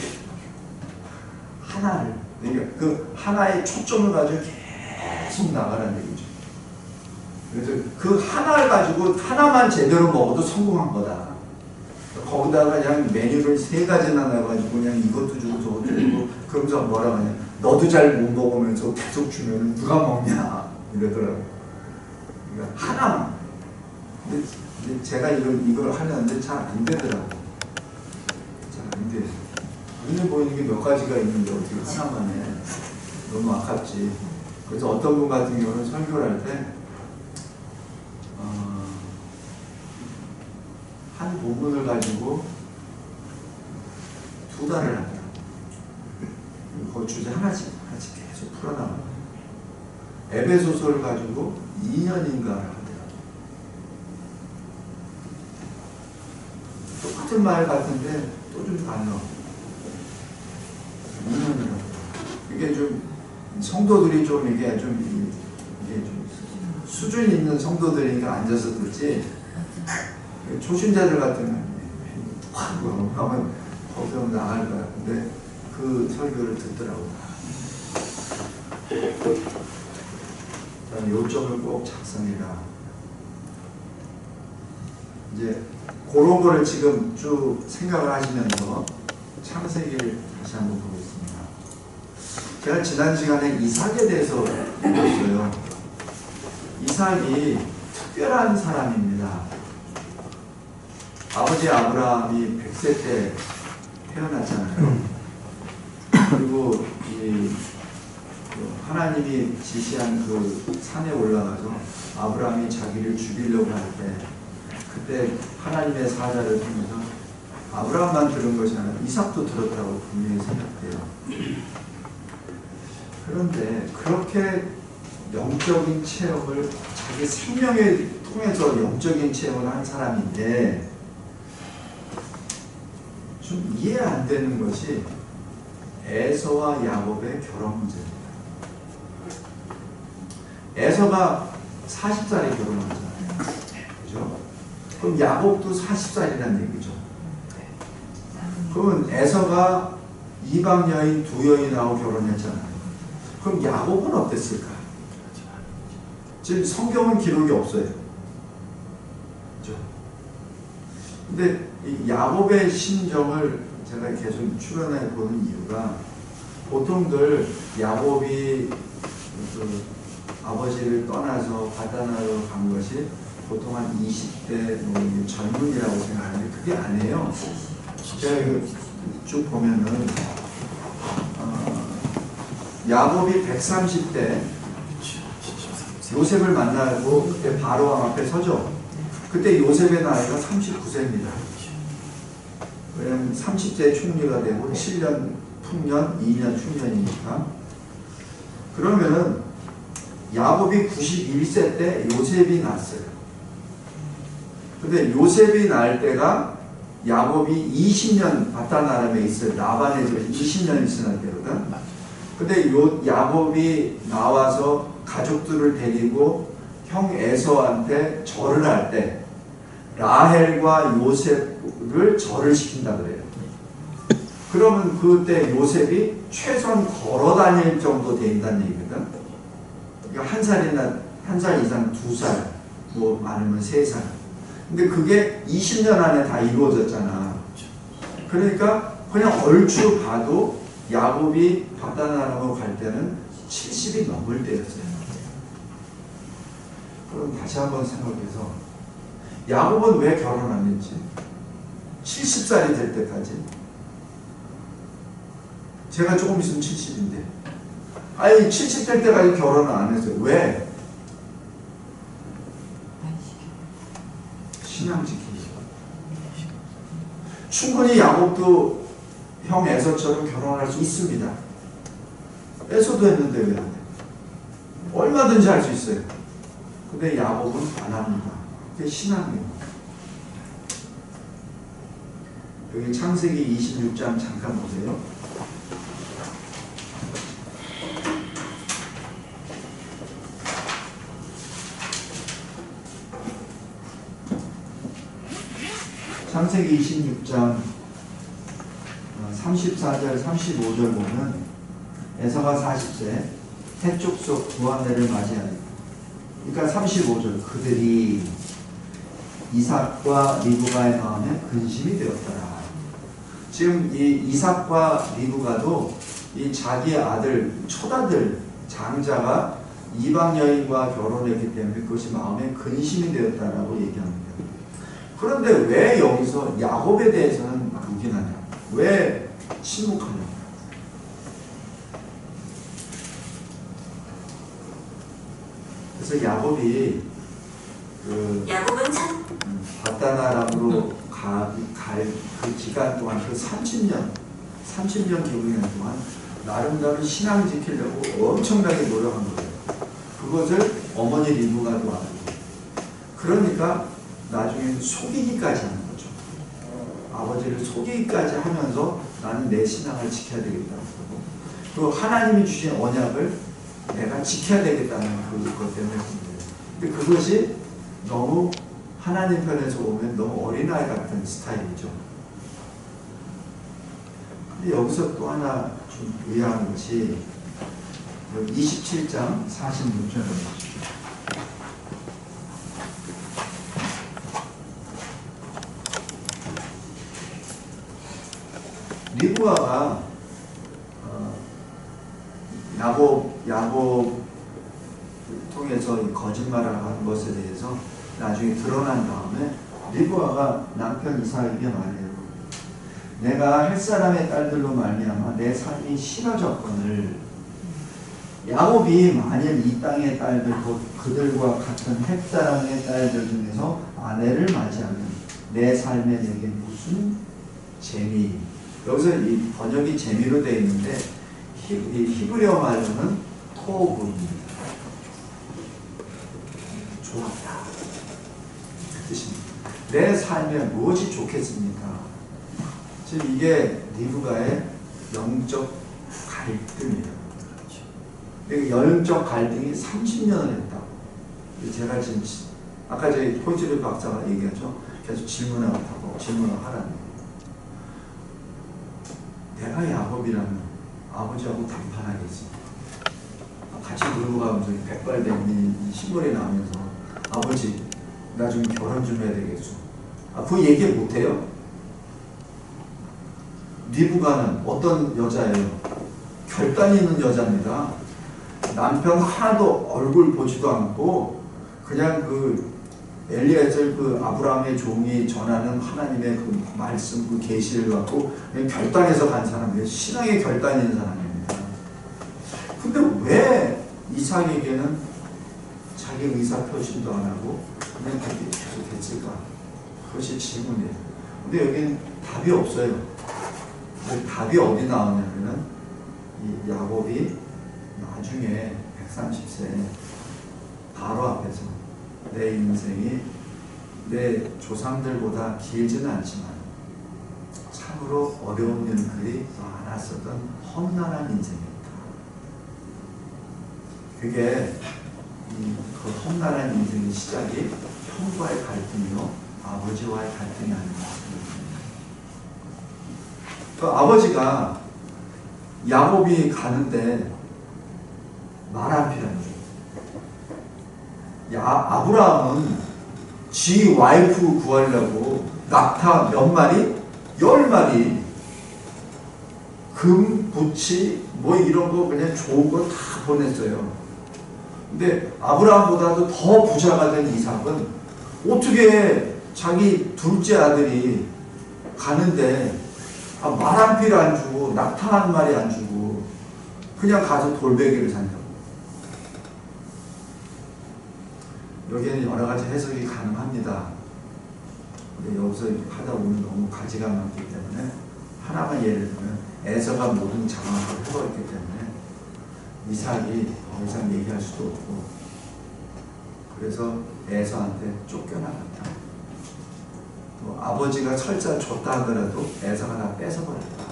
하나를. 그러니까 그 하나의 초점을 가지고 계속 나가라는 얘기죠. 그래서 그 하나를 가지고 하나만 제대로 먹어도 성공한 거다. 거기다가 그냥 메뉴를 3가지나 놔가지고 그냥 이것도 주고 저것도 주고 그러면서 뭐라고 하냐. 너도 잘 못 먹으면서 계속 주면 누가 먹냐. 이러더라고요. 그러니까 하나만. 근데 제가 이걸 하려는데 잘 안 되더라고요. 잘 안 돼요. 눈에 보이는 게 몇 가지가 있는데 어떻게 하나만 해. 너무 아깝지. 그래서 어떤 분 같은 경우는 설교를 할 때 한 본문을 가지고 2달을 하더라고요. 그 주제 하나씩 계속 풀어나가요. 에베소서를 가지고 2년인가 하더라고요. 똑같은 말 같은데 또 좀 달라. 2년이라고. 이게 좀 성도들이 좀 이게 좀 수준 있는 성도들이니까 앉아서 듣지. 초신자들 같으면 확 하면 거기서 나갈 거야. 근데 그 설교를 듣더라고요. 요점을 꼭 작성해라. 이제 그런 거를 지금 쭉 생각을 하시면서 창세기를 다시 한번 보겠습니다. 제가 지난 시간에 이삭에 대해서 읽었어요. 이삭이 특별한 사람입니다. 아버지 아브라함이 100세 때 태어났잖아요. 그리고 하나님이 지시한 그 산에 올라가서 아브라함이 자기를 죽이려고 할 때 그때 하나님의 사자를 통해서 아브라함만 들은 것이 아니라 이삭도 들었다고 분명히 생각돼요. 그런데 그렇게 영적인 체험을 자기 생명을 통해서 영적인 체험을 한 사람인데 좀 이해 안 되는 것이 에서와 야곱의 결혼 문제입니다. 에서가 40살에 결혼하잖아요. 그죠? 그럼 야곱도 40살이라는 얘기죠. 그러면 에서가 이방 여인 두 여인하고 결혼했잖아요. 그럼 야곱은 어땠을까? 지금 성경은 기록이 없어요. 그죠? 근데 이 야곱의 심정을 제가 계속 추론해 보는 이유가 보통들 야곱이 그 아버지를 떠나서 바다나로 간 것이 보통 한 20대 젊은이라고 생각하는데 그게 아니에요. 제가 쭉 보면은 야곱이 130대 요셉을 만나고 그때 바로왕 앞에 서죠. 그때 요셉의 나이가 39세입니다. 왜냐면 30세 총리가 되고 7년 풍년, 2년 충년이니까. 그러면은 야곱이 91세 때 요셉이 났어요. 근데 요셉이 날 때가 야곱이 20년 바다나람에 있어요. 라반의 집에 20년 있으나 때거든. 근데 야곱이 나와서 가족들을 데리고 형 에서한테 절을 할 때 라헬과 요셉을 절을 시킨다 그래요. 그러면 그때 요셉이 최소한 걸어 다닐 정도 된다는 얘기거든. 그러니까 한 살 이상 2살, 뭐 많으면 3살. 근데 그게 20년 안에 다 이루어졌잖아. 그러니까 그냥 얼추 봐도 야곱이 바다나라고 갈 때는 70이 넘을 때였어요. 그럼 다시 한번 생각해서 야곱은 왜 결혼 안 했지? 70살이 될 때까지. 제가 조금 있으면 70인데. 아니 70 될 때까지 결혼을 안 했어요. 왜? 신앙 지키기. 충분히 야곱도 형 에서처럼 결혼할 수 있습니다. 에서도 했는데 왜 안 해? 얼마든지 할 수 있어요. 근데 야곱은 안 합니다. 그게 신앙이에요. 여기 창세기 26장 잠깐 보세요. 창세기 26장 34절 35절 보면 에서가 40세 해 족속 두 아내를 맞이하니 그러니까 35절 그들이 이삭과 리브가의 마음에 근심이 되었더라. 지금 이 이삭과 리브가도 이 자기의 아들 초다들 장자가 이방 여인과 결혼했기 때문에 그것이 마음에 근심이 되었다라고 얘기합니다. 그런데 왜 여기서 야곱에 대해서는 부인하냐? 왜 침묵하냐? 그래서 야곱이 야곱은 참 바다나람으로 갈 그 기간 동안 그 30년 기간 동안 나름대로 신앙 지키려고 엄청나게 노력한 거예요. 그것을 어머니 리브가도 알고. 그러니까 나중에 속이기까지 하는 거죠. 아버지를 속이기까지 하면서 나는 내 신앙을 지켜야 되겠다고 하고 또 하나님이 주신 언약을 내가 지켜야 되겠다는 그것 때문에 근데 그것이 너무 하나님 편에서 보면 너무 어린아이 같은 스타일이죠. 근데 여기서 또 하나 좀 의아한 것이 27장 46절에 보십시오. 리브가가 야곱 통해서 거짓말을 한 것에 대해서 나중에 드러난 다음에 리브가가 남편 이삭에게 말해요. 내가 햇사람의 딸들로 말미암아 내 삶이 싫어졌거늘 야곱이 만일 이 땅의 딸들 곧 그들과 같은 햇사람의 딸들 중에서 아내를 맞이하면 내 삶에 내게 무슨 재미. 여기서 이 번역이 재미로 되어 있는데 히브리어 말로는 토브입니다. 내 삶에 무엇이 좋겠습니까? 지금 이게 리브가의 영적 갈등이에요. 영적 갈등이 30년을 했다고. 제가 지금 아까 저희 호이트리 박사가 얘기하죠. 계속 질문을 하라는 거예요. 내가 야곱이라면 아버지하고 담판하겠지. 같이 놀고 가면서 백발된 이 신문에 나오면서 아버지 나 좀 결혼 좀 해야 되겠어. 그 얘기 못해요. 리브가는 어떤 여자예요? 결단 있는 여자입니다. 남편 하나도 얼굴 보지도 않고 그냥 그 엘리에zer 그 아브라함의 종이 전하는 하나님의 그 말씀 그 계시를 갖고 그냥 결단해서 간 사람이에요. 신앙의 결단 있는 사람입니다. 근데 왜 이삭에게는 자기 의사 표시도 안 하고 그냥 그렇게 계속 했을까? 그것이 질문이에요. 근데 여기는 답이 없어요. 답이 어디 나오냐면은 이 야곱이 나중에 130세 바로 앞에서 내 인생이 내 조상들보다 길지는 않지만 참으로 어려운 일들이 많았었던 험난한 인생이었다. 그게 그 험난한 인생의 시작이 형과의 갈등이요 아버지와의 갈등이 아닌가. 그 아버지가 야곱이 가는데 말 안 필요하죠. 아브라함은 지 와이프 구하려고 낙타 몇 마리? 10마리 금, 부치 뭐 이런 거 그냥 좋은 거 다 보냈어요. 근데 아브라함보다도 더 부자가 된 이삭은 어떻게 자기 둘째 아들이 가는데 말 한 필요 안 주고 낙타 한 마리 안 주고 그냥 가서 돌베개를 산다고. 여기에는 여러 가지 해석이 가능합니다. 근데 여기서 하다 보면 너무 가지가 많기 때문에 하나만 예를 들면 에서가 모든 장악을 해버렸기 때문에 이삭이 더 이상 얘기할 수도 없고 그래서 에서한테 쫓겨나갔다. 또 아버지가 설자 줬다 하더라도 에서가 다 뺏어버렸다.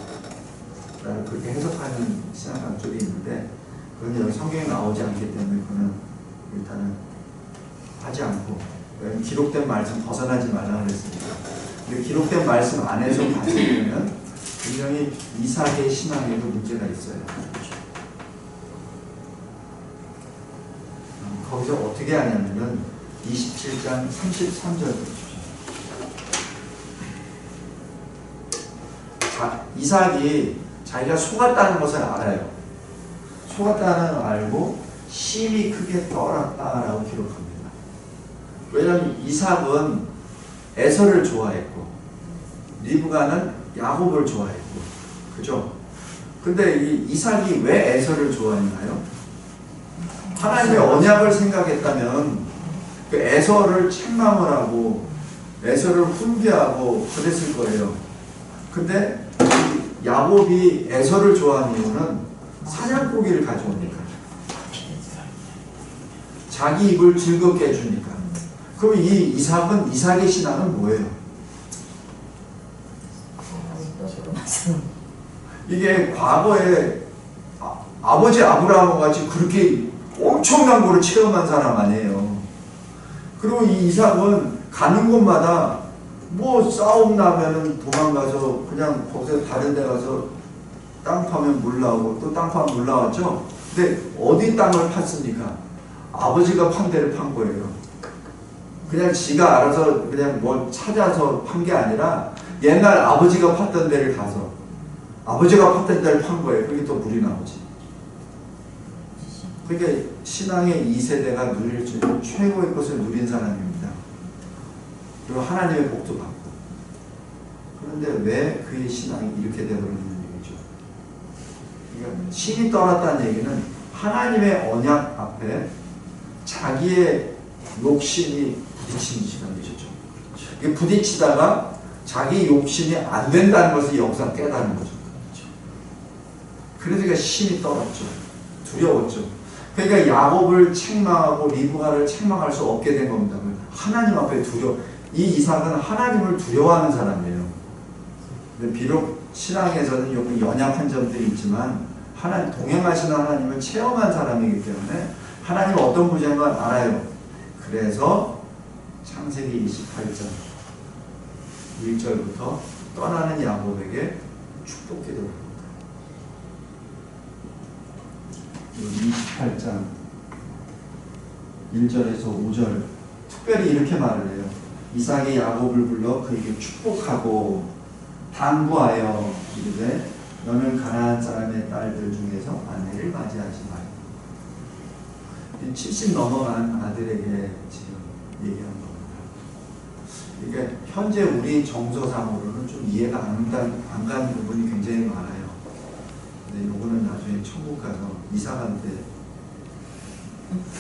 그렇게 해석하는 신학학들이 있는데 그건 여기 성경에 나오지 않기 때문에 그는 일단은 하지 않고 왜냐하면 기록된 말씀 벗어나지 말라고 그랬으니까. 근데 기록된 말씀 안에서 봤을 때는 분명히 이삭의 신앙에도 문제가 있어요. 거기서 어떻게 하냐면은 27장 33절 보십시오. 이삭이 자기가 속았다는 것을 알아요. 속았다는 걸 알고 심히 크게 떨었다라고 기록합니다. 왜냐하면 이삭은 에서를 좋아했고 리브가는 야곱을 좋아했고 그죠? 근데 이 이삭이 왜 에서를 좋아했나요? 하나님의 언약을 생각했다면 그 에서를 책망을 하고 에서를 훈계하고 그랬을 거예요. 근데 야곱이 에서를 좋아하는 이유는 사냥고기를 가져오니까 자기 입을 즐겁게 해주니까. 그럼 이 이삭은 이삭의 신앙은 뭐예요? 이게 과거에 아버지 아브라함과 같이 그렇게 엄청난 거를 체험한 사람 아니에요. 그리고 이 이삭은 가는 곳마다 뭐 싸움 나면은 도망가서 그냥 거기서 다른 데 가서 땅 파면 물 나오고 또 땅 파면 물 나왔죠. 근데 어디 땅을 팠습니까? 아버지가 판 데를 판 거예요. 그냥 지가 알아서 그냥 뭘 찾아서 판 게 아니라 옛날 아버지가 팠던 데를 가서 아버지가 팠던 데를 판 거예요. 그게 또 물이 나오지. 그러니까 신앙의 2세대가 누릴 수 있는 최고의 것을 누린 사람입니다. 그리고 하나님의 복도 받고. 그런데 왜 그의 신앙이 이렇게 되어버리는 얘기죠? 그러니까 신이 떠났다는 얘기는 하나님의 언약 앞에 자기의 욕심이 부딪히는 시간이죠. 이게 부딪히다가 자기 욕심이 안 된다는 것을 여기서 깨닫는 거죠. 그래서 신이 떠났죠. 두려웠죠. 그러니까 야곱을 책망하고 리브가를 책망할 수 없게 된 겁니다. 하나님 앞에 이 이삭은 하나님을 두려워하는 사람이에요. 근데 비록 신앙에서는 조금 연약한 점들이 있지만 동행하시는 하나님을 체험한 사람이기 때문에 하나님 어떤 분인 걸 알아요. 그래서 창세기 28장 1절부터 떠나는 야곱에게 축복 기도를 합니다. 28장 1절에서 5절 특별히 이렇게 말을 해요. 이삭이 야곱을 불러 그에게 축복하고 당부하여 이르되 너는 가나안 사람의 딸들 중에서 아내를 맞이하지 말라. 70 넘어간 아들에게 지금 얘기한 겁니다. 이게 현재 우리 정서상으로는 좀 이해가 안 가는 부분이 굉장히 많아요. 근데 요거는 나중에 천국 가서 이삭한테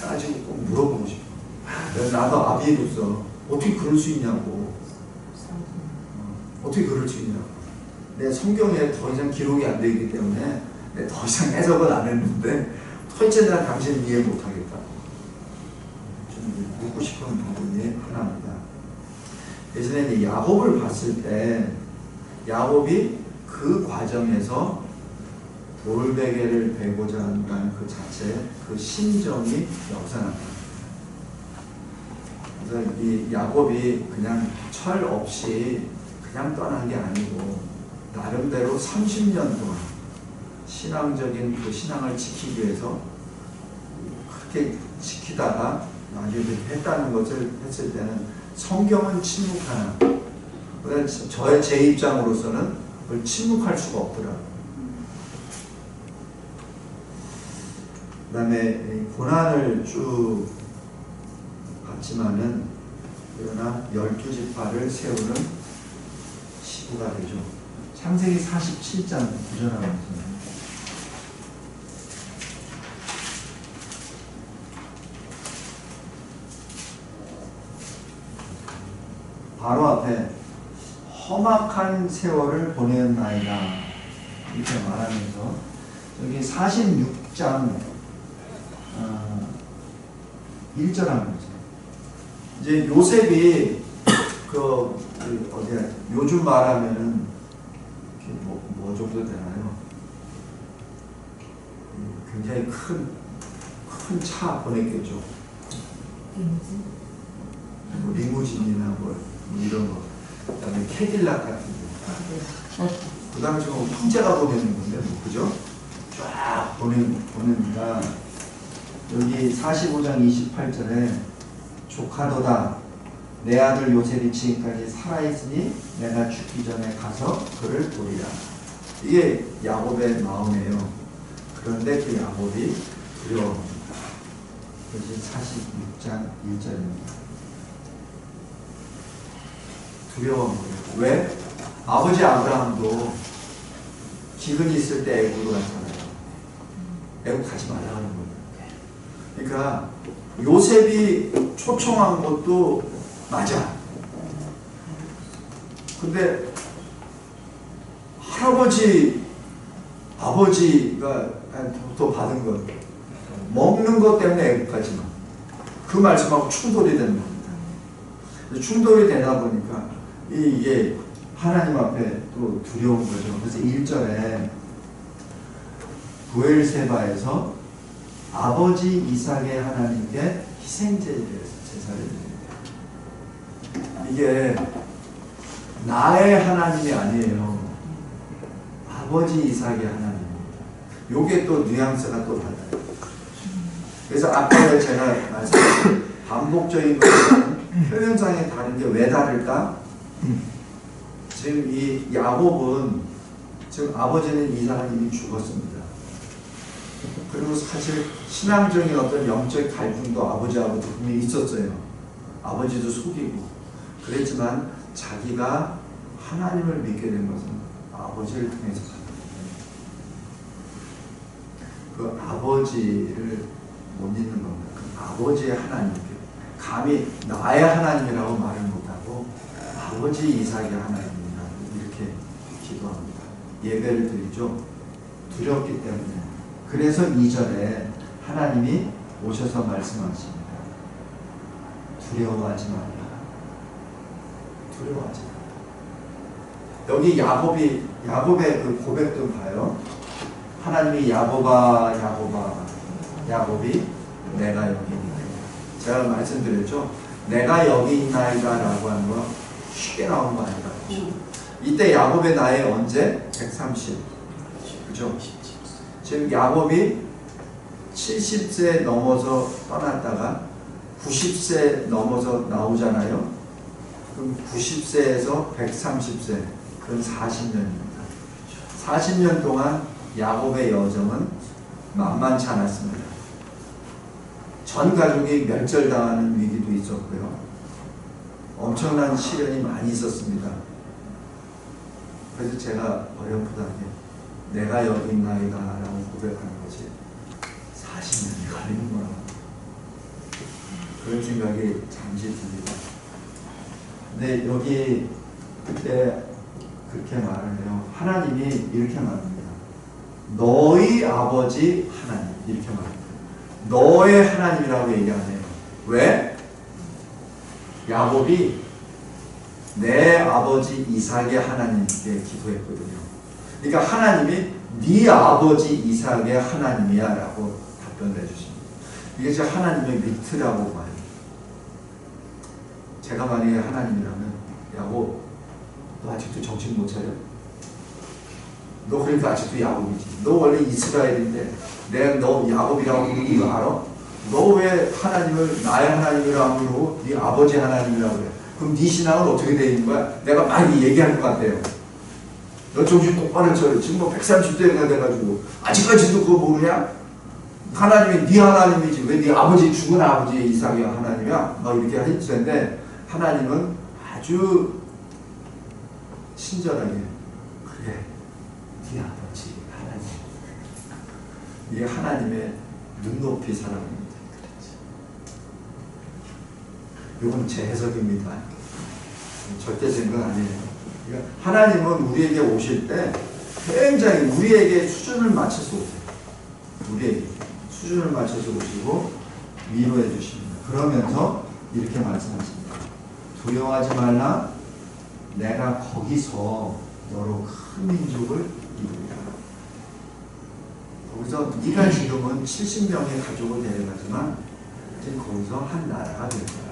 따지고 꼭 물어보고 싶어. 나도 아비로서 어떻게 그럴 수 있냐고. 어떻게 그럴 수 있냐고. 내 성경에 더 이상 기록이 안 되기 때문에 더 이상 해석을 안 했는데 도대체 난 당신을 이해 못하겠다고 좀 묻고 싶은 부분이 하나입니다. 예전에 야곱을 봤을 때 야곱이 그 과정에서 돌베개를 베고자 한다는 그 자체 그 심정이 역사납니다. 그래서 이 야곱이 그냥 철 없이 그냥 떠난 게 아니고 나름대로 30년 동안 신앙적인 그 신앙을 지키기 위해서 그렇게 지키다가 나중에 했다는 것을 했을 때는 성경은 침묵하나 제 입장으로서는 그걸 침묵할 수가 없더라. 그 다음에 고난을 쭉 받지만은 그러나 12지파를 세우는 시구가 되죠. 창세기 47장 9절 하면서 바로 앞에 험악한 세월을 보내었나이다 이렇게 말하면서 여기 46장 1절 하면서 이제 요셉이 어디야 요즘 말하면은 뭐 정도 되나요? 굉장히 큰 차 보냈겠죠. 리무진이나 뭐 이런 거, 그다음에 캐딜락 같은 거. 그 당시 형제가 보내는 건데, 뭐 그죠? 쫙 보냅니다. 여기 45장 28절에 조카도다. 내 아들 요셉이 지금까지 살아있으니 내가 죽기 전에 가서 그를 보리라. 이게 야곱의 마음이에요. 그런데 그 야곱이 두려워합니다. 그것이 46장 1절입니다. 두려워한 거예요. 왜? 아버지 아브라함도 기근이 있을 때 애굽으로 갔잖아요. 애굽 가지 말라고 하는 거예요. 그러니까 요셉이 초청한 것도 맞아. 근데 아버지가 또 받은 것, 먹는 것 때문에 애굽 가지 마. 그 말씀하고 충돌이 되는 겁니다. 충돌이 되다 보니까 이게 하나님 앞에 또 두려운 거죠. 그래서 1절에 부엘세바에서 아버지 이삭의 하나님께 희생제사를 드립니다. 이게 나의 하나님이 아니에요. 아버지 이삭의 하나님입니다. 요게 또 뉘앙스가 또 달라요. 그래서 아까 제가 말씀드린 반복적인 것은 표현상에 다른 게 왜 다를까? 지금 이 야곱은 지금 아버지는 이삭은 이미 죽었습니다. 그리고 사실 신앙적인 어떤 영적 갈등도 아버지하고 분명히 있었어요. 아버지도 속이고 그랬지만 자기가 하나님을 믿게 된 것은 아버지를 통해서 그 아버지를 못 믿는 겁니다. 그 아버지의 하나님께 감히 나의 하나님이라고 말을 못하고 아버지 이삭의 하나님이라고 이렇게 기도합니다. 예배를 드리죠. 두렵기 때문에. 그래서 2절에 하나님이 오셔서 말씀하십니다. 두려워하지 말라. 두려워하지 마. 여기 야곱의 그 고백 좀 봐요. 하나님이 야곱이 내가 여기 있나이다. 제가 말씀드렸죠. 내가 여기 있나이다 라고 하는 건 쉽게 나오는 거 아니다. 이때 야곱의 나이 언제? 130. 그죠? 지금 야곱이 70세 넘어서 떠났다가 90세 넘어서 나오잖아요. 그럼 90세에서 130세, 그건 40년입니다. 40년 동안 야곱의 여정은 만만치 않았습니다. 전 가족이 멸절당하는 위기도 있었고요. 엄청난 시련이 많이 있었습니다. 그래서 제가 어렴풋하게 내가 여기 있나이다 라고 고백하는 것이 40년이 걸리는구나. 그런 생각이 잠시 듭니다. 근데 여기 그때 그렇게 말을 해요. 하나님이 이렇게 말합니다. 너희 아버지 하나님 이렇게 말합니다. 너의 하나님이라고 얘기 안 해요. 왜? 야곱이 내 아버지 이삭의 하나님께 기도했거든요. 그러니까 하나님이 네 아버지 이삭의 하나님이야 라고 답변을 해주십니다. 이게 저 하나님의 미트라고 봐요. 제가 만약에 하나님이라면 야곱 너 아직도 정신 못 차려? 너 그러니까 아직도 야곱이지. 너 원래 이스라엘인데 내가 너 야곱이라고 부르는 거 알아? 너 왜 하나님을 나의 하나님이라고 부르고 네 아버지 하나님이라고 그래? 그럼 네 신앙은 어떻게 되어 있는 거야? 내가 많이 얘기할 것 같아요. 너 정신 똑바로 차려. 지금 뭐 130대가 돼가지고 아직까지도 그거 모르냐? 하나님이 네 하나님이지 왜 네 아버지 죽은 아버지 이삭이 하나님이야? 막 이렇게 했는데 하나님은 아주 친절하게 그래 네 아버지 하나님. 이게 하나님의 눈높이 사랑입니다. 이건 제 해석입니다. 절대 생각 아니에요. 그러니까 하나님은 우리에게 오실 때 굉장히 우리에게 수준을 맞춰서 오세요. 우리에게 수준을 맞춰서 오시고 위로해 주십니다. 그러면서 이렇게 말씀하십니다. 두려워하지 말라. 내가 거기서 너로 큰 민족을 이루리라. 거기서 네가 지금은 70명의 가족을 데려가지만 이제 거기서 한 나라가 될 거야.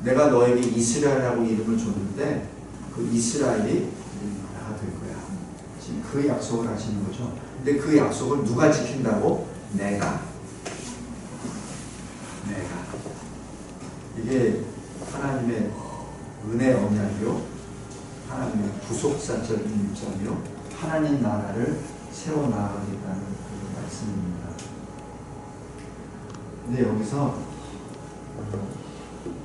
내가 너에게 이스라엘이라고 이름을 줬는데 그 이스라엘이 나라가 될 거야. 지금 그 약속을 하시는 거죠. 근데 그 약속을 누가 지킨다고? 내가. 이게 하나님의 은혜 언약이요, 하나님의 구속사적인 입장이요, 하나님 나라를 세워 나가겠다는 그 말씀입니다. 근데 여기서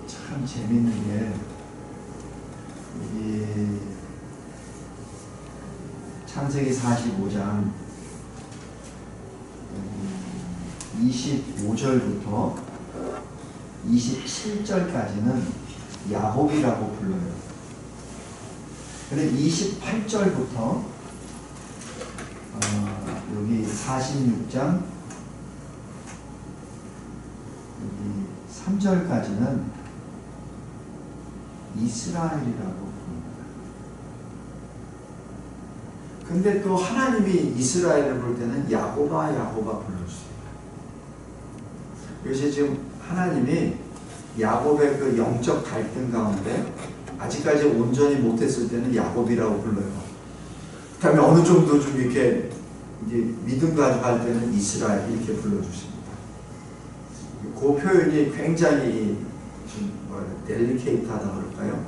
참 재밌는 게 이 창세기 45장 25절부터 27절까지는 야곱이라고 불러요. 근데 28절부터 여기 46장 여기 3절까지는 이스라엘이라고 부릅니다. 근데 또 하나님이 이스라엘을 부를 때는 야곱아 불러주세요. 그래서 지금 하나님이 야곱의 그 영적 갈등 가운데 아직까지 온전히 못했을 때는 야곱이라고 불러요. 그 다음에 어느 정도 좀 이렇게 이제 믿음 가지고 할 때는 이스라엘 이렇게 불러주십니다. 그 표현이 굉장히 좀 델리케이트하다 그럴까요?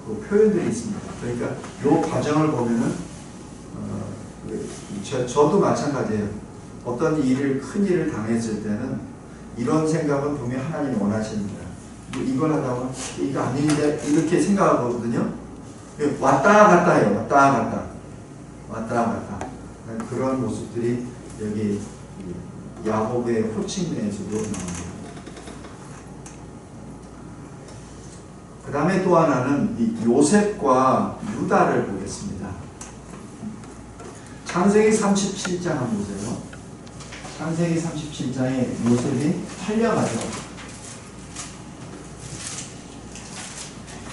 그 표현들이 있습니다. 그러니까 이 과정을 보면은 저도 마찬가지예요. 어떤 큰 일을 당했을 때는 이런 생각은 분명히 하나님이 원하시는 거예요. 이걸 하다가 이거 아닌데 이렇게 생각하거든요. 왔다 갔다 해요. 왔다 갔다. 그런 모습들이 여기 야곱의 호칭에서도 나옵니다. 그 다음에 또 하나는 이 요셉과 유다를 보겠습니다. 창세기 37장 한번 보세요. 창세기 37장에 요셉이 팔려가죠.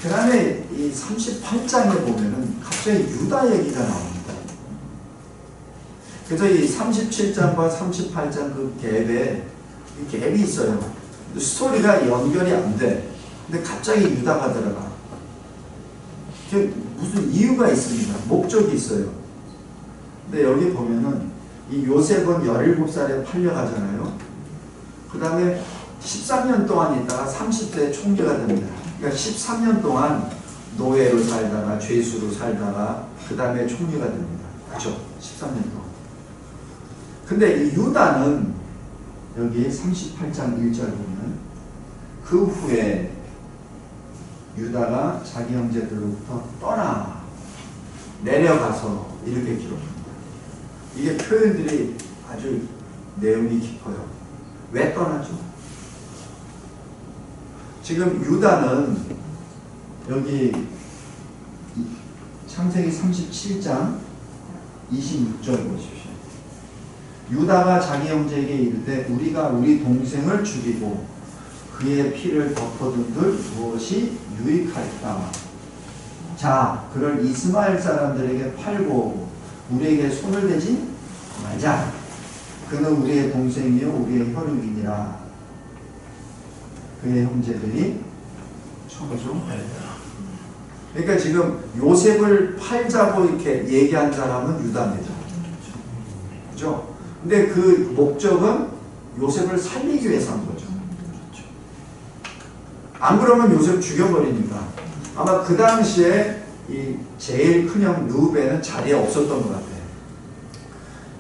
그 다음에 이 38장에 보면은 갑자기 유다 얘기가 나옵니다. 그래서 이 37장과 38장 그 갭에 이 갭이 있어요. 스토리가 연결이 안 돼. 근데 갑자기 유다가 들어가. 무슨 이유가 있습니다. 목적이 있어요. 근데 여기 보면은 이 요셉은 17살에 팔려가잖아요. 그 다음에 13년 동안 있다가 30대 총리가 됩니다. 그러니까 13년 동안 노예로 살다가 죄수로 살다가 그 다음에 총리가 됩니다. 그렇죠? 13년 동안. 근데 이 유다는 여기 38장 1절 보면 그 후에 유다가 자기 형제들로부터 떠나 내려가서 이렇게 기록합니다. 이게 표현들이 아주 내용이 깊어요. 왜 떠나죠? 지금 유다는 여기 창세기 37장 26절 보십시오. 유다가 자기 형제에게 이르되 우리가 우리 동생을 죽이고 그의 피를 덮어둔들 무엇이 유익할까? 자, 그를 이스마엘 사람들에게 팔고 우리에게 손을 대지 말자. 그는 우리의 동생이요 우리의 혈육이니라. 그의 형제들이 청종하였다. 그러니까 지금 요셉을 팔자고 이렇게 얘기한 사람은 유다입니다. 그죠? 근데 그 목적은 요셉을 살리기 위해서 한 거죠. 안 그러면 요셉 죽여버리니까. 아마 그 당시에 이 제일 큰형 르우벤은 자리에 없었던 것 같아요.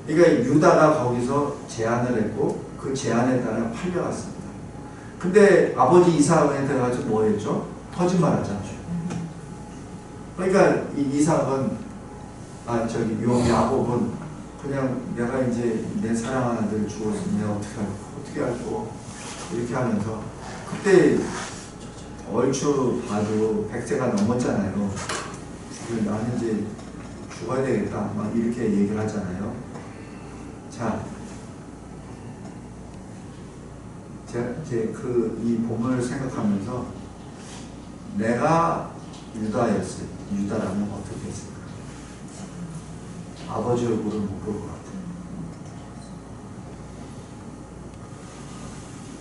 그러니까 유다가 거기서 제안을 했고 그 제안에 따라 팔려갔습니다. 근데 아버지 이삭한테 가서 뭐 했죠? 거짓말하잖아요. 그러니까 이 이삭은 야곱은 그냥 내가 이제 내 사랑하는 아들 죽었으면 내가 어떻게 할고 이렇게 하면서 그때 얼추 봐도 100세가 넘었잖아요. 나는 이제 죽어야 되겠다 막 이렇게 얘기를 하잖아요. 자, 제가 이 본문을 생각하면서 내가 유다라면 어떻게 했을까? 아버지 얼굴을 못 볼 것 같아요.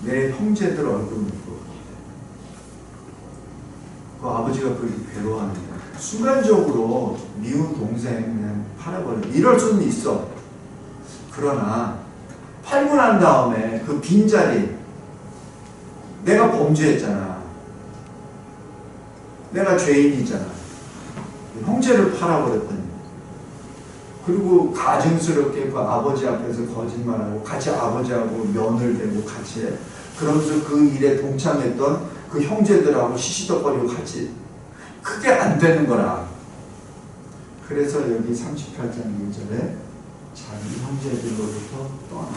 내 형제들 얼굴을 못 볼 것 같아요. 그 아버지가 그렇게 괴로워합니다. 순간적으로 미운 동생 그냥 팔아버려. 이럴 수는 있어. 그러나 팔고 난 다음에 그 빈자리 내가 범죄했잖아. 내가 죄인이잖아. 형제를 팔아버렸더니 그리고 가증스럽게 그 아버지 앞에서 거짓말하고 같이 아버지하고 면을 대고 같이 해. 그러면서 그 일에 동참했던 그 형제들하고 시시덕거리고 같이 그게 안 되는 거라. 그래서 여기 38장 1절에 자기 형제들로부터 떠나.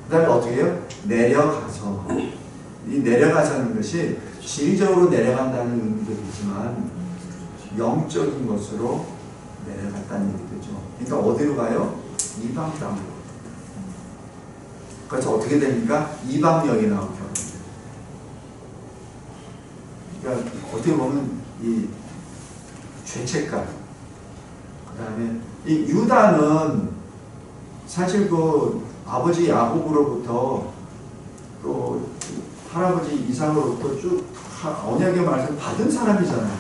그 다음에 어떻게 해요? 내려가서. 이 내려가자는 것이 지리적으로 내려간다는 의미도 있지만 영적인 것으로 내려갔다는 얘기죠. 그러니까 어디로 가요? 이방 땅으로. 그래서 어떻게 됩니까? 이방령이 나오게 합니다. 그러니까 어떻게 보면 이 죄책감, 그 다음에 이 유다는 사실 그 아버지 야곱으로부터 또 할아버지 이삭으로부터 쭉 언약의 말씀 받은 사람이잖아요.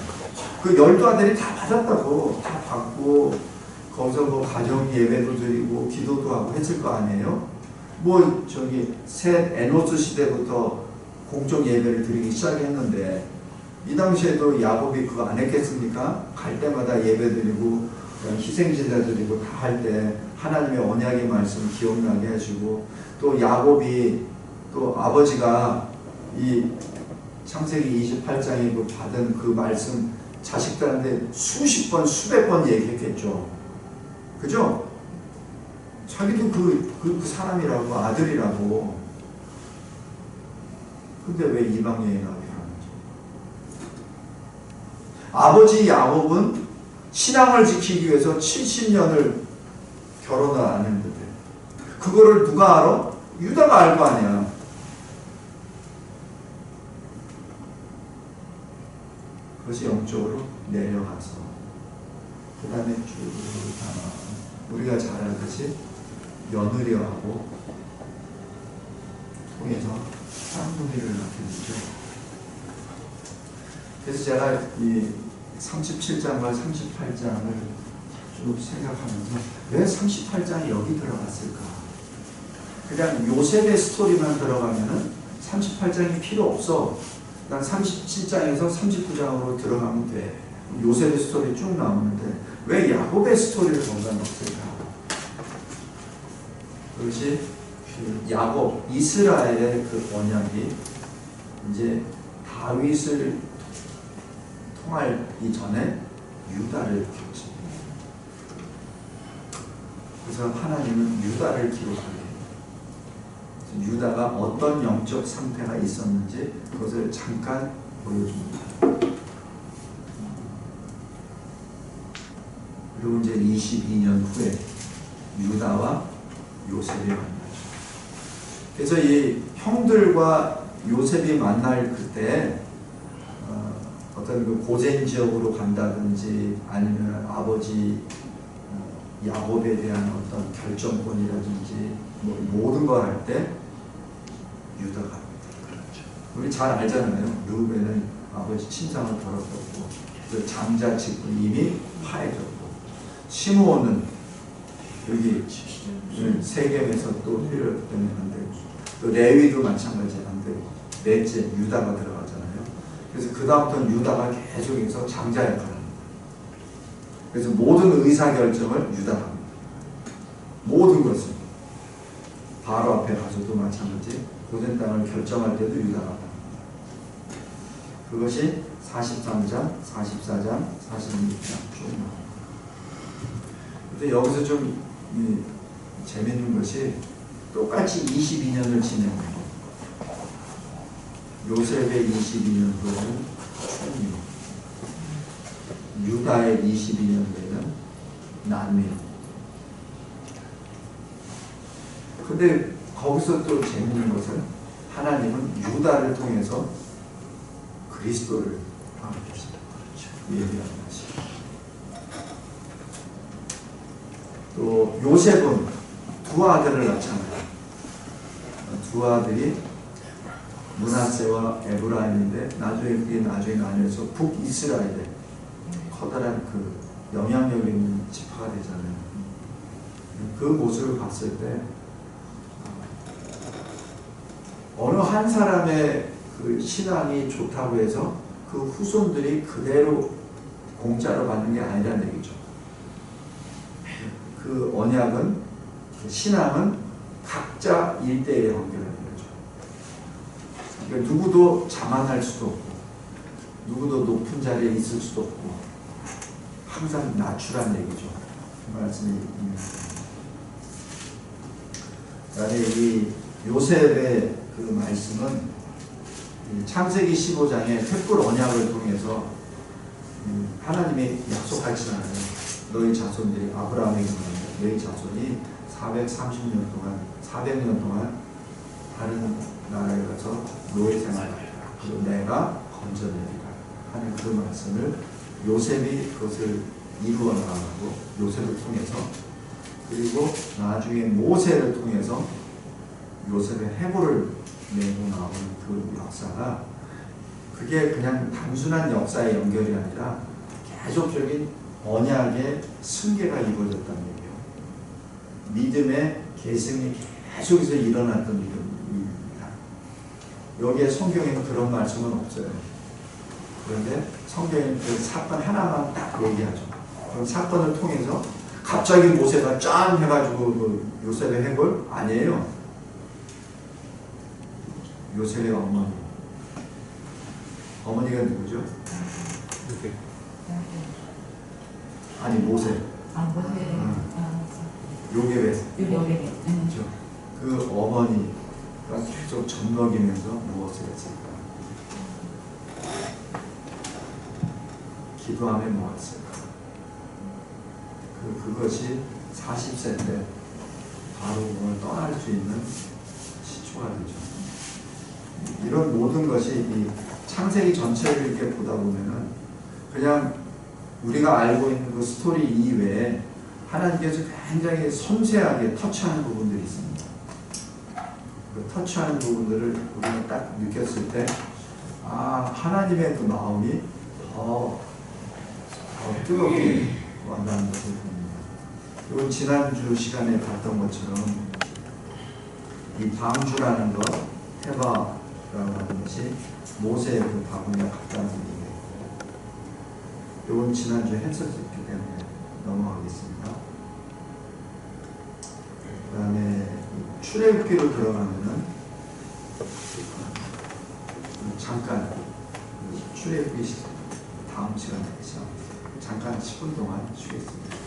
그 12아들이 다 받았다고. 다 받고 거기서 뭐 가정 예배도 드리고 기도도 하고 했을 거 아니에요. 뭐 셋 에노스 시대부터 공적 예배를 드리기 시작했는데 이 당시에도 야곱이 그거 안 했겠습니까? 갈 때마다 예배 드리고 희생제사 드리고 다 할 때 하나님의 언약의 말씀 기억나게 해주고 또 야곱이 또 아버지가 이 창세기 28장에 그 받은 그 말씀 자식들한테 수십 번 수백 번 얘기했겠죠. 그죠? 자기도 그 사람이라고 아들이라고. 근데 왜 이방 여인하게 하는 거죠? 아버지 야곱은 신앙을 지키기 위해서 70년을 결혼을 안 했는데 그거를 누가 알아? 유다가 알 거 아니야. 그것이 영적으로 내려가서 그 다음에 쭉 우리가 잘 알듯이 며느리하고 통해서 쌍둥이를 낳게 되죠. 그래서 제가 이 37장과 38장을 쭉 생각하면서 왜 38장이 여기 들어갔을까? 그냥 요셉의 스토리만 들어가면은 38장이 필요 없어. 난 37장에서 39장으로 들어가면 돼. 요셉의 스토리 쭉 나오는데 왜 야곱의 스토리를 거기다 넣었을까? 그것이 그 야곱, 이스라엘의 그 언약이 이제 다윗을 통하기 전에 유다를 겹칩니다. 그래서 하나님은 유다를 기록하게 유다가 어떤 영적 상태가 있었는지 그것을 잠깐 보여줍니다. 그리고 이제 22년 후에 유다와 요셉이 만나죠. 그래서 이 형들과 요셉이 만날 그때 어떤 그 고센 지역으로 간다든지 아니면 아버지 야곱에 대한 어떤 결정권이라든지 뭐 모든 걸 할 때 유다가 그렇죠. 우리 잘 알잖아요. 르우벤은 아버지 친상을 벌었었고 그 장자 직분이 이미 파해졌고 시므온은 여기 세겜에서 또 필요 때문에 안 되고 또 레위도 마찬가지 안 되고 넷째 유다가 들어가잖아요. 그래서 그 다음부터는 유다가 계속해서 장자 역할을 합니다. 그래서 모든 의사결정을 유다가 합니다. 모든 것을 바로 앞에 가서도 마찬가지 고센 땅을 결정할 때도 유다가 합니다. 그것이 43장, 44장, 46장 쭉 나옵니다. 근데 여기서 좀 재밌는 것이 똑같이 22년을 지내는 거. 요셉의 22년 후에는 총리, 유다의 22년 후에는 난민. 근데 거기서 또 재밌는 것은 하나님은 유다를 통해서 그리스도를 하셨습니다. 예비한 것이. 또 요셉은 두 아들을 낳잖아요. 두 아들이 므낫세와 에브라임인데 나중에 나뉘어서 북이스라엘에 커다란 그 영향력 있는 지파가 되잖아요. 그 모습을 봤을 때 어느 한 사람의 그 신앙이 좋다고 해서 그 후손들이 그대로 공짜로 받는 게 아니라는 얘기죠. 그 언약은, 그 신앙은 각자 일대일에 관계라는 거죠. 그러니까 누구도 자만할 수도 없고, 누구도 높은 자리에 있을 수도 없고, 항상 낮추란 얘기죠. 그 말씀이 그다음에 이 요셉의 그 말씀은 창세기 15장의 특별 언약을 통해서 하나님이 약속하시잖아요. 너희 자손들이 아브라함에게 말합니다. 너희 자손이 430년 동안 400년 동안 다른 나라에 가서 노예 생활을 하리라. 그리고 내가 건져내리라 하는 그 말씀을 요셉이 그것을 이루어 나가고 요셉을 통해서 그리고 나중에 모세를 통해서 요셉의 해골을 내고 나오는 그 역사가 그게 그냥 단순한 역사의 연결이 아니라 계속적인 언약의 승계가 이루어졌다는 얘기예요. 믿음의 계승이 계속해서 일어났던 일입니다. 여기에 성경에는 그런 말씀은 없어요. 그런데 성경에는 그 사건 하나만 딱 얘기하죠. 그럼 사건을 통해서 갑자기 모세가 짠 해가지고 그 요셉의 해골? 아니에요. 요셉의 어머니. 어머니가 누구죠? 아니 모세. 모세. 요게벳. 요게벳. 그렇죠. 그 어머니가 계속 젖먹이면서 무엇을 했을까? 기도하며 무엇을까? 그것이 40세 때 바로 그걸 떠날 수 있는 시초가 되죠. 이런 모든 것이 이 창세기 전체를 이렇게 보다 보면은 그냥 우리가 알고 있는 그 스토리 이외에 하나님께서 굉장히 섬세하게 터치하는 부분들이 있습니다. 그 터치하는 부분들을 우리가 딱 느꼈을 때, 아, 하나님의 그 마음이 더 뜨겁게 왔다는 것을 봅니다. 그리고 지난주 시간에 봤던 것처럼 이 방주라는 것, 헤바라고 하는 것이 모세의 그 바구니와 같다는 얘기예요. 이건 지난주에 했었기 때문에 넘어가겠습니다. 그 다음에 출애굽기로 들어가면은 잠깐 출애굽기 다음 시간에 잠깐 10분 동안 쉬겠습니다.